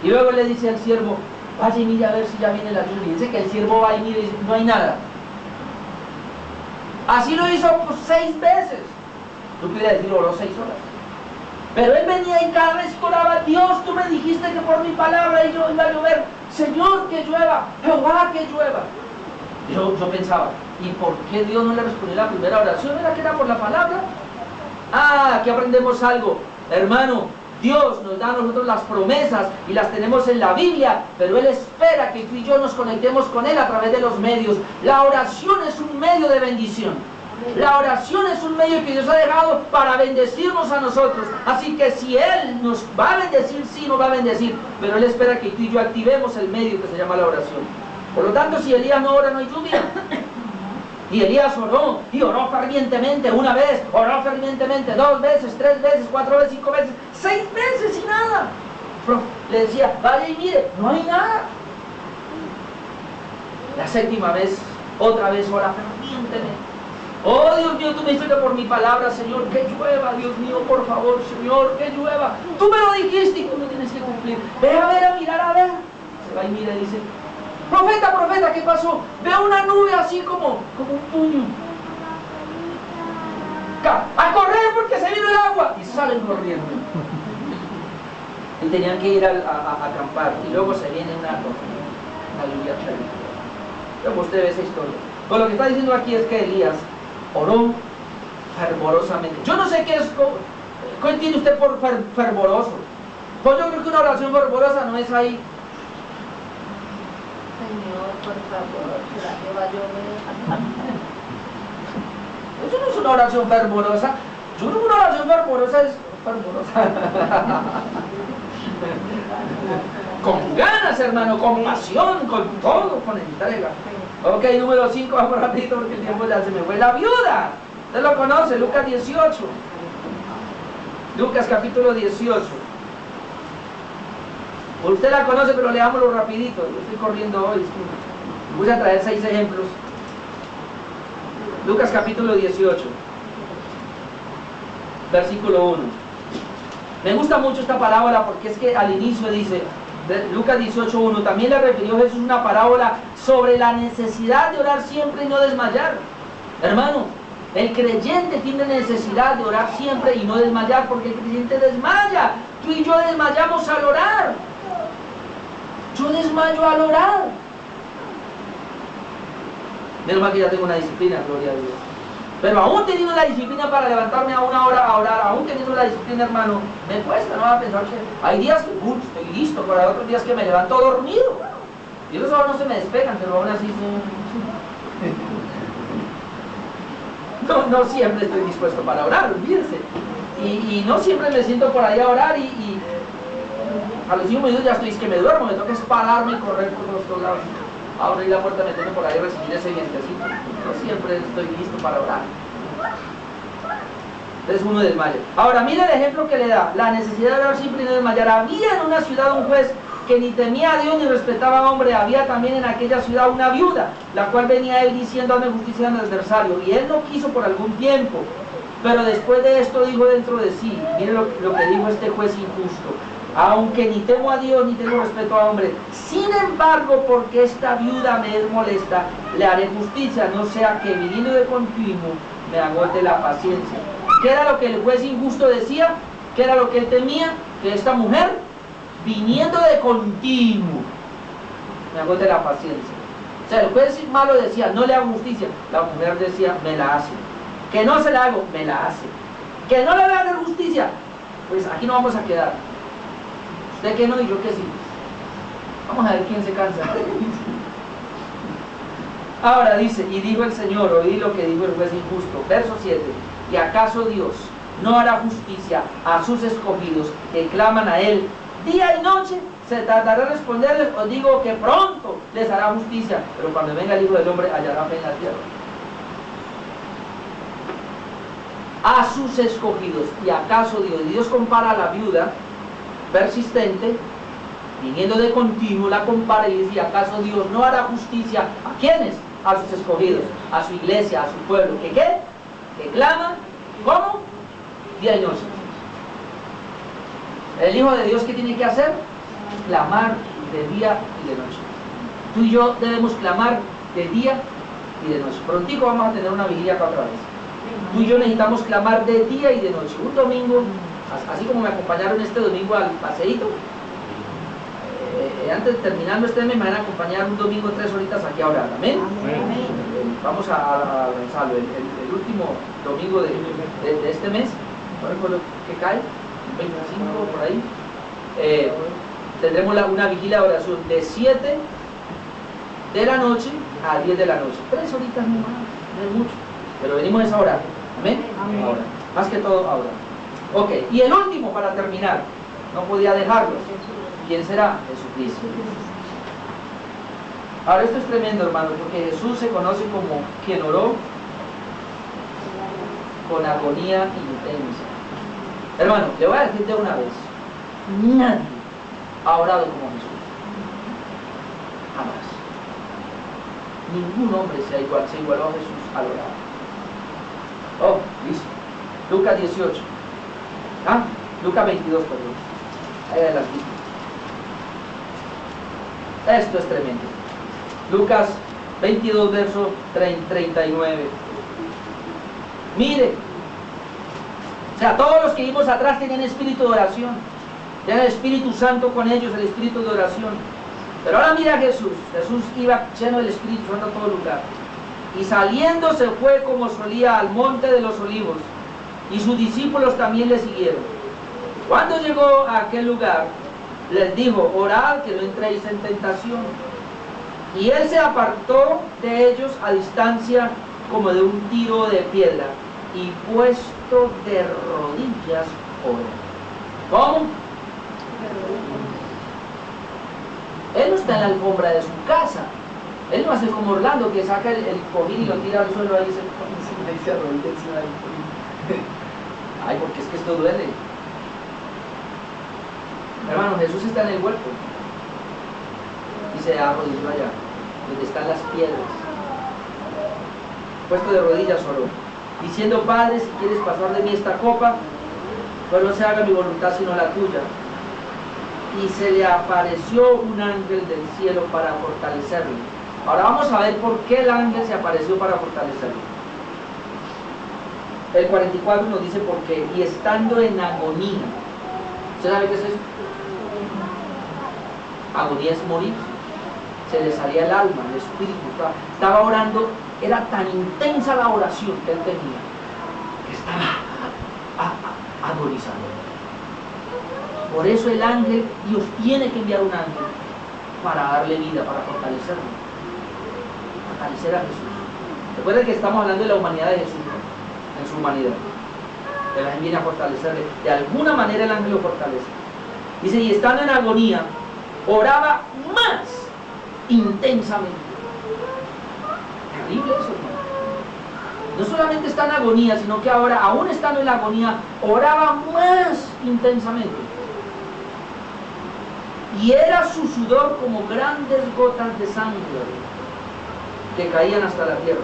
Y luego le dice al siervo: vaya y mire a ver si ya viene la lluvia. Y dice que el siervo va y mire y dice: no hay nada. Así lo hizo pues 6 veces. Tú quieres decir, oró 6 horas. Pero él venía y cada vez oraba: Dios, tú me dijiste que por mi palabra iba a llover. Señor, que llueva. Jehová, que llueva. Yo pensaba: ¿y por qué Dios no le respondió la primera oración? ¿Era que era por la palabra? Aquí aprendemos algo. Hermano, Dios nos da a nosotros las promesas y las tenemos en la Biblia, pero Él espera que tú y yo nos conectemos con Él a través de los medios. La oración es un medio de bendición. La oración es un medio que Dios ha dejado para bendecirnos a nosotros. Así que si Él nos va a bendecir, sí nos va a bendecir, pero Él espera que tú y yo activemos el medio que se llama la oración. Por lo tanto, si Elías no ora, no hay lluvia. Y Elías oró, y oró fervientemente una vez, oró fervientemente 2 veces, 3 veces, 4 veces, 5 veces, 6 veces y nada. Pero le decía, vaya y mire, no hay nada. La 7ª vez, otra vez ora fervientemente. Oh Dios mío, tú me dijiste por mi palabra, Señor, que llueva, Dios mío, por favor, Señor, que llueva. Tú me lo dijiste y tú me tienes que cumplir. Ve a ver, a mirar, a ver. Se va y mira y dice, profeta, profeta, ¿qué pasó? Veo una nube así como un puño. A correr porque se vino el agua. Y salen corriendo. Y tenían que ir a acampar. Y luego se viene una lluvia terrible. Luego usted ve esa historia. Pues lo que está diciendo aquí es que Elías oró fervorosamente. Yo no sé qué entiende usted por fervoroso. Pues yo creo que una oración fervorosa no es ahí. Señor, por favor, ¿será que va a llover? Eso no es una oración fervorosa. Yo creo que una oración fervorosa es fervorosa. Con ganas, hermano, con pasión, con todo, con entrega. Ok, número 5, vamos rapidito porque el tiempo ya se me fue. La viuda, usted lo conoce, Lucas 18. Lucas capítulo 18. Usted la conoce, pero leámoslo rapidito. Yo estoy corriendo hoy. Voy a traer 6 ejemplos. Lucas capítulo 18. Versículo 1. Me gusta mucho esta parábola porque es que al inicio dice, Lucas 18:1, también le refirió Jesús una parábola sobre la necesidad de orar siempre y no desmayar. Hermano, el creyente tiene necesidad de orar siempre y no desmayar, porque el creyente desmaya. Tú y yo desmayamos al orar. Yo desmayo al orar. Menos mal que ya tengo una disciplina, gloria a Dios. Pero aún teniendo la disciplina para levantarme a una hora a orar, aún teniendo la disciplina, hermano, me cuesta, no va a pensar que hay días que estoy listo, pero hay otros días que me levanto dormido. Y los ojos no se me despegan, pero aún así no siempre estoy dispuesto para orar, olvídense. Y no siempre me siento por ahí a orar y a los 5 minutos ya estoy, es que me duermo, me toca es pararme y correr por los dos lados. Abrir la puerta, meterme por ahí, recibir ese vientecito. No siempre estoy listo para orar. Entonces uno desmaya. Ahora, mire el ejemplo que le da. La necesidad de orar siempre y no desmayar. Había en una ciudad un juez que ni temía a Dios ni respetaba a hombre. Había también en aquella ciudad una viuda, la cual venía a él diciendo, hazme justicia a mi adversario. Y él no quiso por algún tiempo. Pero después de esto dijo dentro de sí, mire lo que dijo este juez injusto. Aunque ni temo a Dios ni tengo respeto a hombre, sin embargo, porque esta viuda me es molesta, le haré justicia, no sea que viniendo de continuo me agote la paciencia. ¿Qué era lo que el juez injusto decía? ¿Qué era lo que él temía? Que esta mujer, viniendo de continuo, me agote la paciencia. O sea, el juez malo decía, no le hago justicia. La mujer decía, me la hace. Que no se la hago, me la hace. Que no le voy a hacer justicia, pues aquí no vamos a quedar. Usted que no y yo que sí. Vamos a ver quién se cansa. Ahora dice, y dijo el Señor, oí lo que dijo el juez injusto. Verso 7. ¿Y acaso Dios no hará justicia a sus escogidos que claman a Él día y noche? ¿Se tardará en responderles? Os digo que pronto les hará justicia, pero cuando venga el Hijo del Hombre hallará fe en la tierra. A sus escogidos. ¿Y acaso Dios? Y Dios compara a la viuda persistente, viniendo de continuo, la compara y dice, ¿acaso Dios no hará justicia a quiénes? A sus escogidos, a su iglesia, a su pueblo. ¿Que qué? Que clama, ¿cómo? Día y noche. El Hijo de Dios, ¿qué tiene que hacer? Clamar de día y de noche. Tú y yo debemos clamar de día y de noche. Prontico vamos a tener una vigilia acá otra vez. Tú y yo necesitamos clamar de día y de noche. Un domingo, así como me acompañaron este domingo al paseíto, antes terminando este mes me van a acompañar un domingo 3 horitas aquí a orar. ¿Amén? Vamos a lanzarlo el último domingo de este mes. No recuerdo qué cae. 25 por ahí, tendremos una vigilia de oración de 7 de la noche a 10 de la noche. 3 horitas nomás, no es mucho, pero venimos a esa hora. Amén. Ahora, más que todo ahora. Ok, y el último para terminar, no podía dejarlo. ¿Quién será? Jesucristo. Ahora esto es tremendo, hermano, porque Jesús se conoce como quien oró con agonía intensa. Hermano, le voy a decir de una vez, nadie ha orado como Jesús. Jamás. Ningún hombre se igualó a Jesús al orar. Oh, listo. Lucas 18. Lucas 22, perdón. Ahí de las mismas. Esto es tremendo. Lucas 22, verso 39. Mire. O sea, todos los que vimos atrás tenían espíritu de oración. Tenían el Espíritu Santo con ellos, el espíritu de oración. Pero ahora mira a Jesús. Jesús iba lleno del Espíritu Santo a todo lugar. Y saliendo se fue como solía al monte de los olivos. Y sus discípulos también le siguieron. Cuando llegó a aquel lugar, les dijo: orad que no entréis en tentación. Y él se apartó de ellos a distancia como de un tiro de piedra, y puesto de rodillas oró. ¿Cómo? Él no está en la alfombra de su casa. Él no hace como Orlando, que saca el cojín y lo tira al suelo ahí y se arrodilla encima del cojín. Ay, porque es que esto duele. Hermano, Jesús está en el huerto y se arrodilló allá, donde están las piedras. Puesto de rodillas oró, diciendo: Padre, si quieres pasar de mí esta copa, pues no se haga mi voluntad sino la tuya. Y se le apareció un ángel del cielo para fortalecerlo. Ahora vamos a ver por qué el ángel se apareció para fortalecerlo. El 44 nos dice por qué. Y estando en agonía. ¿Usted sabe qué es eso? Agonía es morir. Se le salía el alma, el espíritu. Estaba orando. Era tan intensa la oración que él tenía, que estaba agonizando. Por eso el ángel, Dios tiene que enviar un ángel para darle vida, para fortalecerlo. Fortalecer a Jesús. Recuerden que estamos hablando de la humanidad de Jesús, ¿no? En su humanidad. El ángel viene a fortalecerle. De alguna manera el ángel lo fortalece. Dice: y estando en agonía, oraba más intensamente. Terrible eso, hermano. No solamente está en agonía, sino que ahora, aún estando en la agonía, oraba más intensamente. Y era su sudor como grandes gotas de sangre que caían hasta la tierra.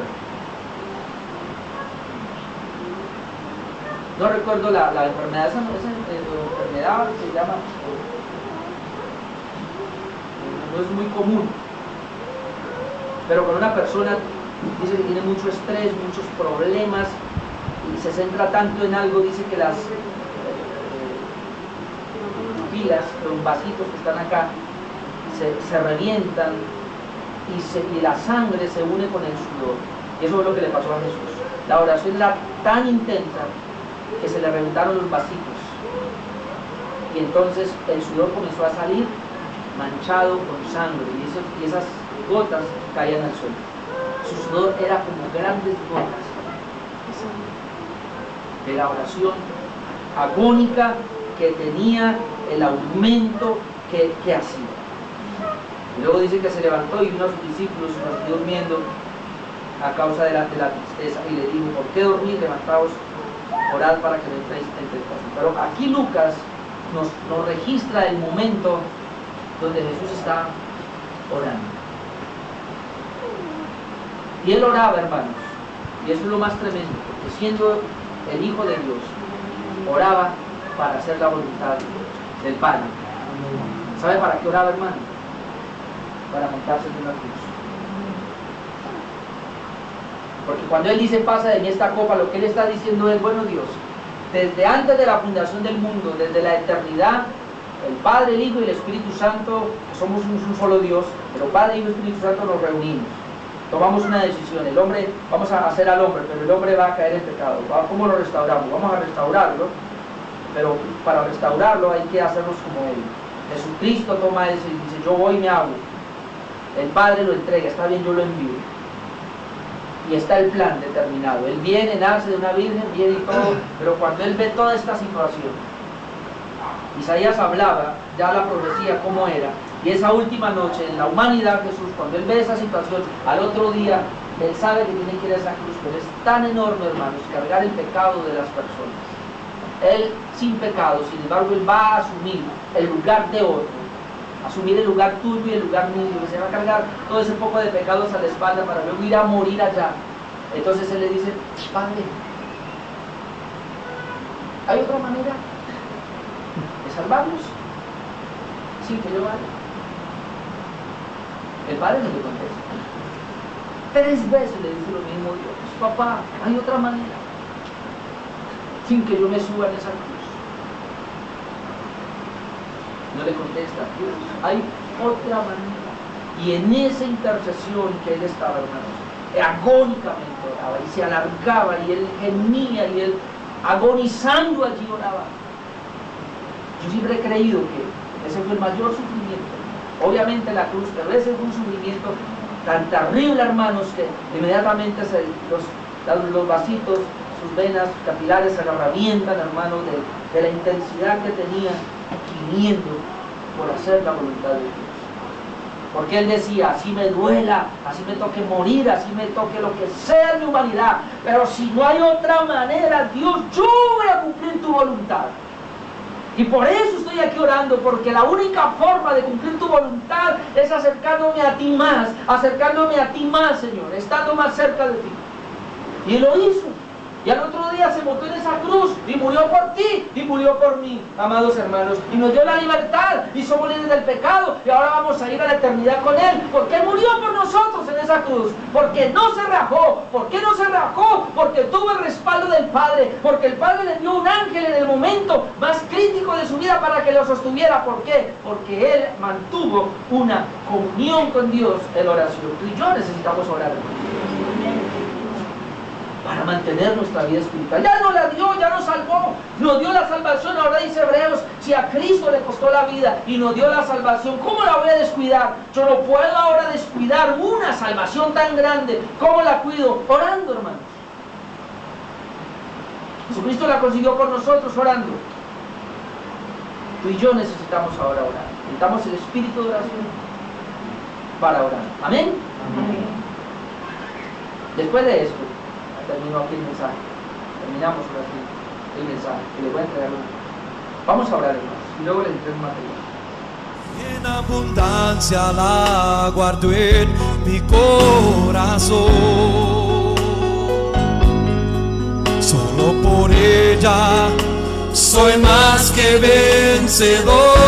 No recuerdo la enfermedad, esa enfermedad se llama, no es muy común, pero con una persona dice que tiene mucho estrés, muchos problemas y se centra tanto en algo, dice que las pilas, los vasitos que están acá se revientan y la sangre se une con el sudor. Y eso es lo que le pasó a Jesús. La oración era tan intensa que se le reventaron los vasitos y entonces el sudor comenzó a salir manchado con sangre y esas gotas caían al suelo. Su sudor era como grandes gotas de sangre de la oración agónica que tenía, el aumento que hacía. Y luego dice que se levantó y vino a sus discípulos y los vio durmiendo a causa de la tristeza y le dijo: ¿por qué dormir? Levantaos, orad para que no entréis en tentación. Pero aquí Lucas nos registra el momento donde Jesús está orando. Y él oraba, hermanos, y eso es lo más tremendo, porque siendo el Hijo de Dios, oraba para hacer la voluntad del Padre. ¿Sabe para qué oraba, hermano? Para montarse en una cruz. Porque cuando él dice: pasa de mí esta copa, lo que él está diciendo es: bueno, Dios, desde antes de la fundación del mundo, desde la eternidad, el Padre, el Hijo y el Espíritu Santo, que somos un solo Dios, pero Padre, Hijo y Espíritu Santo nos reunimos. Tomamos una decisión, el hombre, vamos a hacer al hombre, pero el hombre va a caer en pecado. ¿Cómo lo restauramos? Vamos a restaurarlo pero para restaurarlo hay que hacerlos como Él. Jesucristo toma eso y dice, yo voy y me hago. El Padre lo entrega, está bien, yo lo envío. Y está el plan determinado. Él viene, nace de una virgen, viene y todo, pero cuando Él ve toda esta situación, Isaías hablaba ya la profecía cómo era, y esa última noche en la humanidad Jesús, cuando Él ve esa situación, al otro día Él sabe que tiene que ir a esa cruz, pero es tan enorme, hermanos, cargar el pecado de las personas. Él sin pecado, sin embargo, Él va a asumir el lugar de otro, asumir el lugar tuyo y el lugar mío, y se va a cargar todo ese poco de pecados a la espalda para luego ir a morir allá. Entonces Él le dice, Padre, ¿hay otra manera de salvarlos sin que yo vaya? El Padre no le contesta. 3 veces le dice lo mismo Dios, papá, ¿hay otra manera sin que yo me suba en esa cruz? No le contesta Dios, hay otra manera. Y en esa intercesión que Él estaba, hermanos, agónicamente oraba y se alargaba y Él gemía y Él agonizando allí oraba. Yo siempre he creído que ese fue el mayor sufrimiento. Obviamente la cruz, pero ese fue un sufrimiento tan terrible, hermanos, que inmediatamente los vasitos, sus venas capilares se revientan, hermanos, de la intensidad que tenía pidiendo por hacer la voluntad de Dios. Porque Él decía, así me duela, así me toque morir, así me toque lo que sea en mi humanidad, pero si no hay otra manera, Dios, yo voy a cumplir tu voluntad. Y por eso estoy aquí orando, porque la única forma de cumplir tu voluntad es acercándome a ti más, Señor, estando más cerca de ti. Y Él lo hizo. Y al otro día se montó en esa cruz y murió por ti y murió por mí, amados hermanos. Y nos dio la libertad y somos libres del pecado. Y ahora vamos a ir a la eternidad con Él. Porque Él murió por nosotros en esa cruz. Porque no se rajó. ¿Por qué no se rajó? Porque tuvo el respaldo del Padre. Porque el Padre le dio un ángel en el momento más crítico de su vida para que lo sostuviera. ¿Por qué? Porque Él mantuvo una comunión con Dios en oración. Tú y yo necesitamos orar para mantener nuestra vida espiritual. Ya nos la dio, ya nos salvó, nos dio la salvación. Ahora dice Hebreos, si a Cristo le costó la vida y nos dio la salvación, ¿cómo la voy a descuidar? Yo no puedo ahora descuidar una salvación tan grande. ¿Cómo la cuido? Orando, hermanos. Jesucristo la consiguió por nosotros orando. Tú y yo necesitamos ahora orar. Necesitamos el espíritu de oración para orar. ¿Amén? Amén. Después de esto, termino aquí el mensaje. Terminamos por aquí el mensaje que le voy a entregar hoy. Vamos a orar, hermanos, y luego le entrego material. En abundancia la guardo en mi corazón. Solo por ella soy más que vencedor.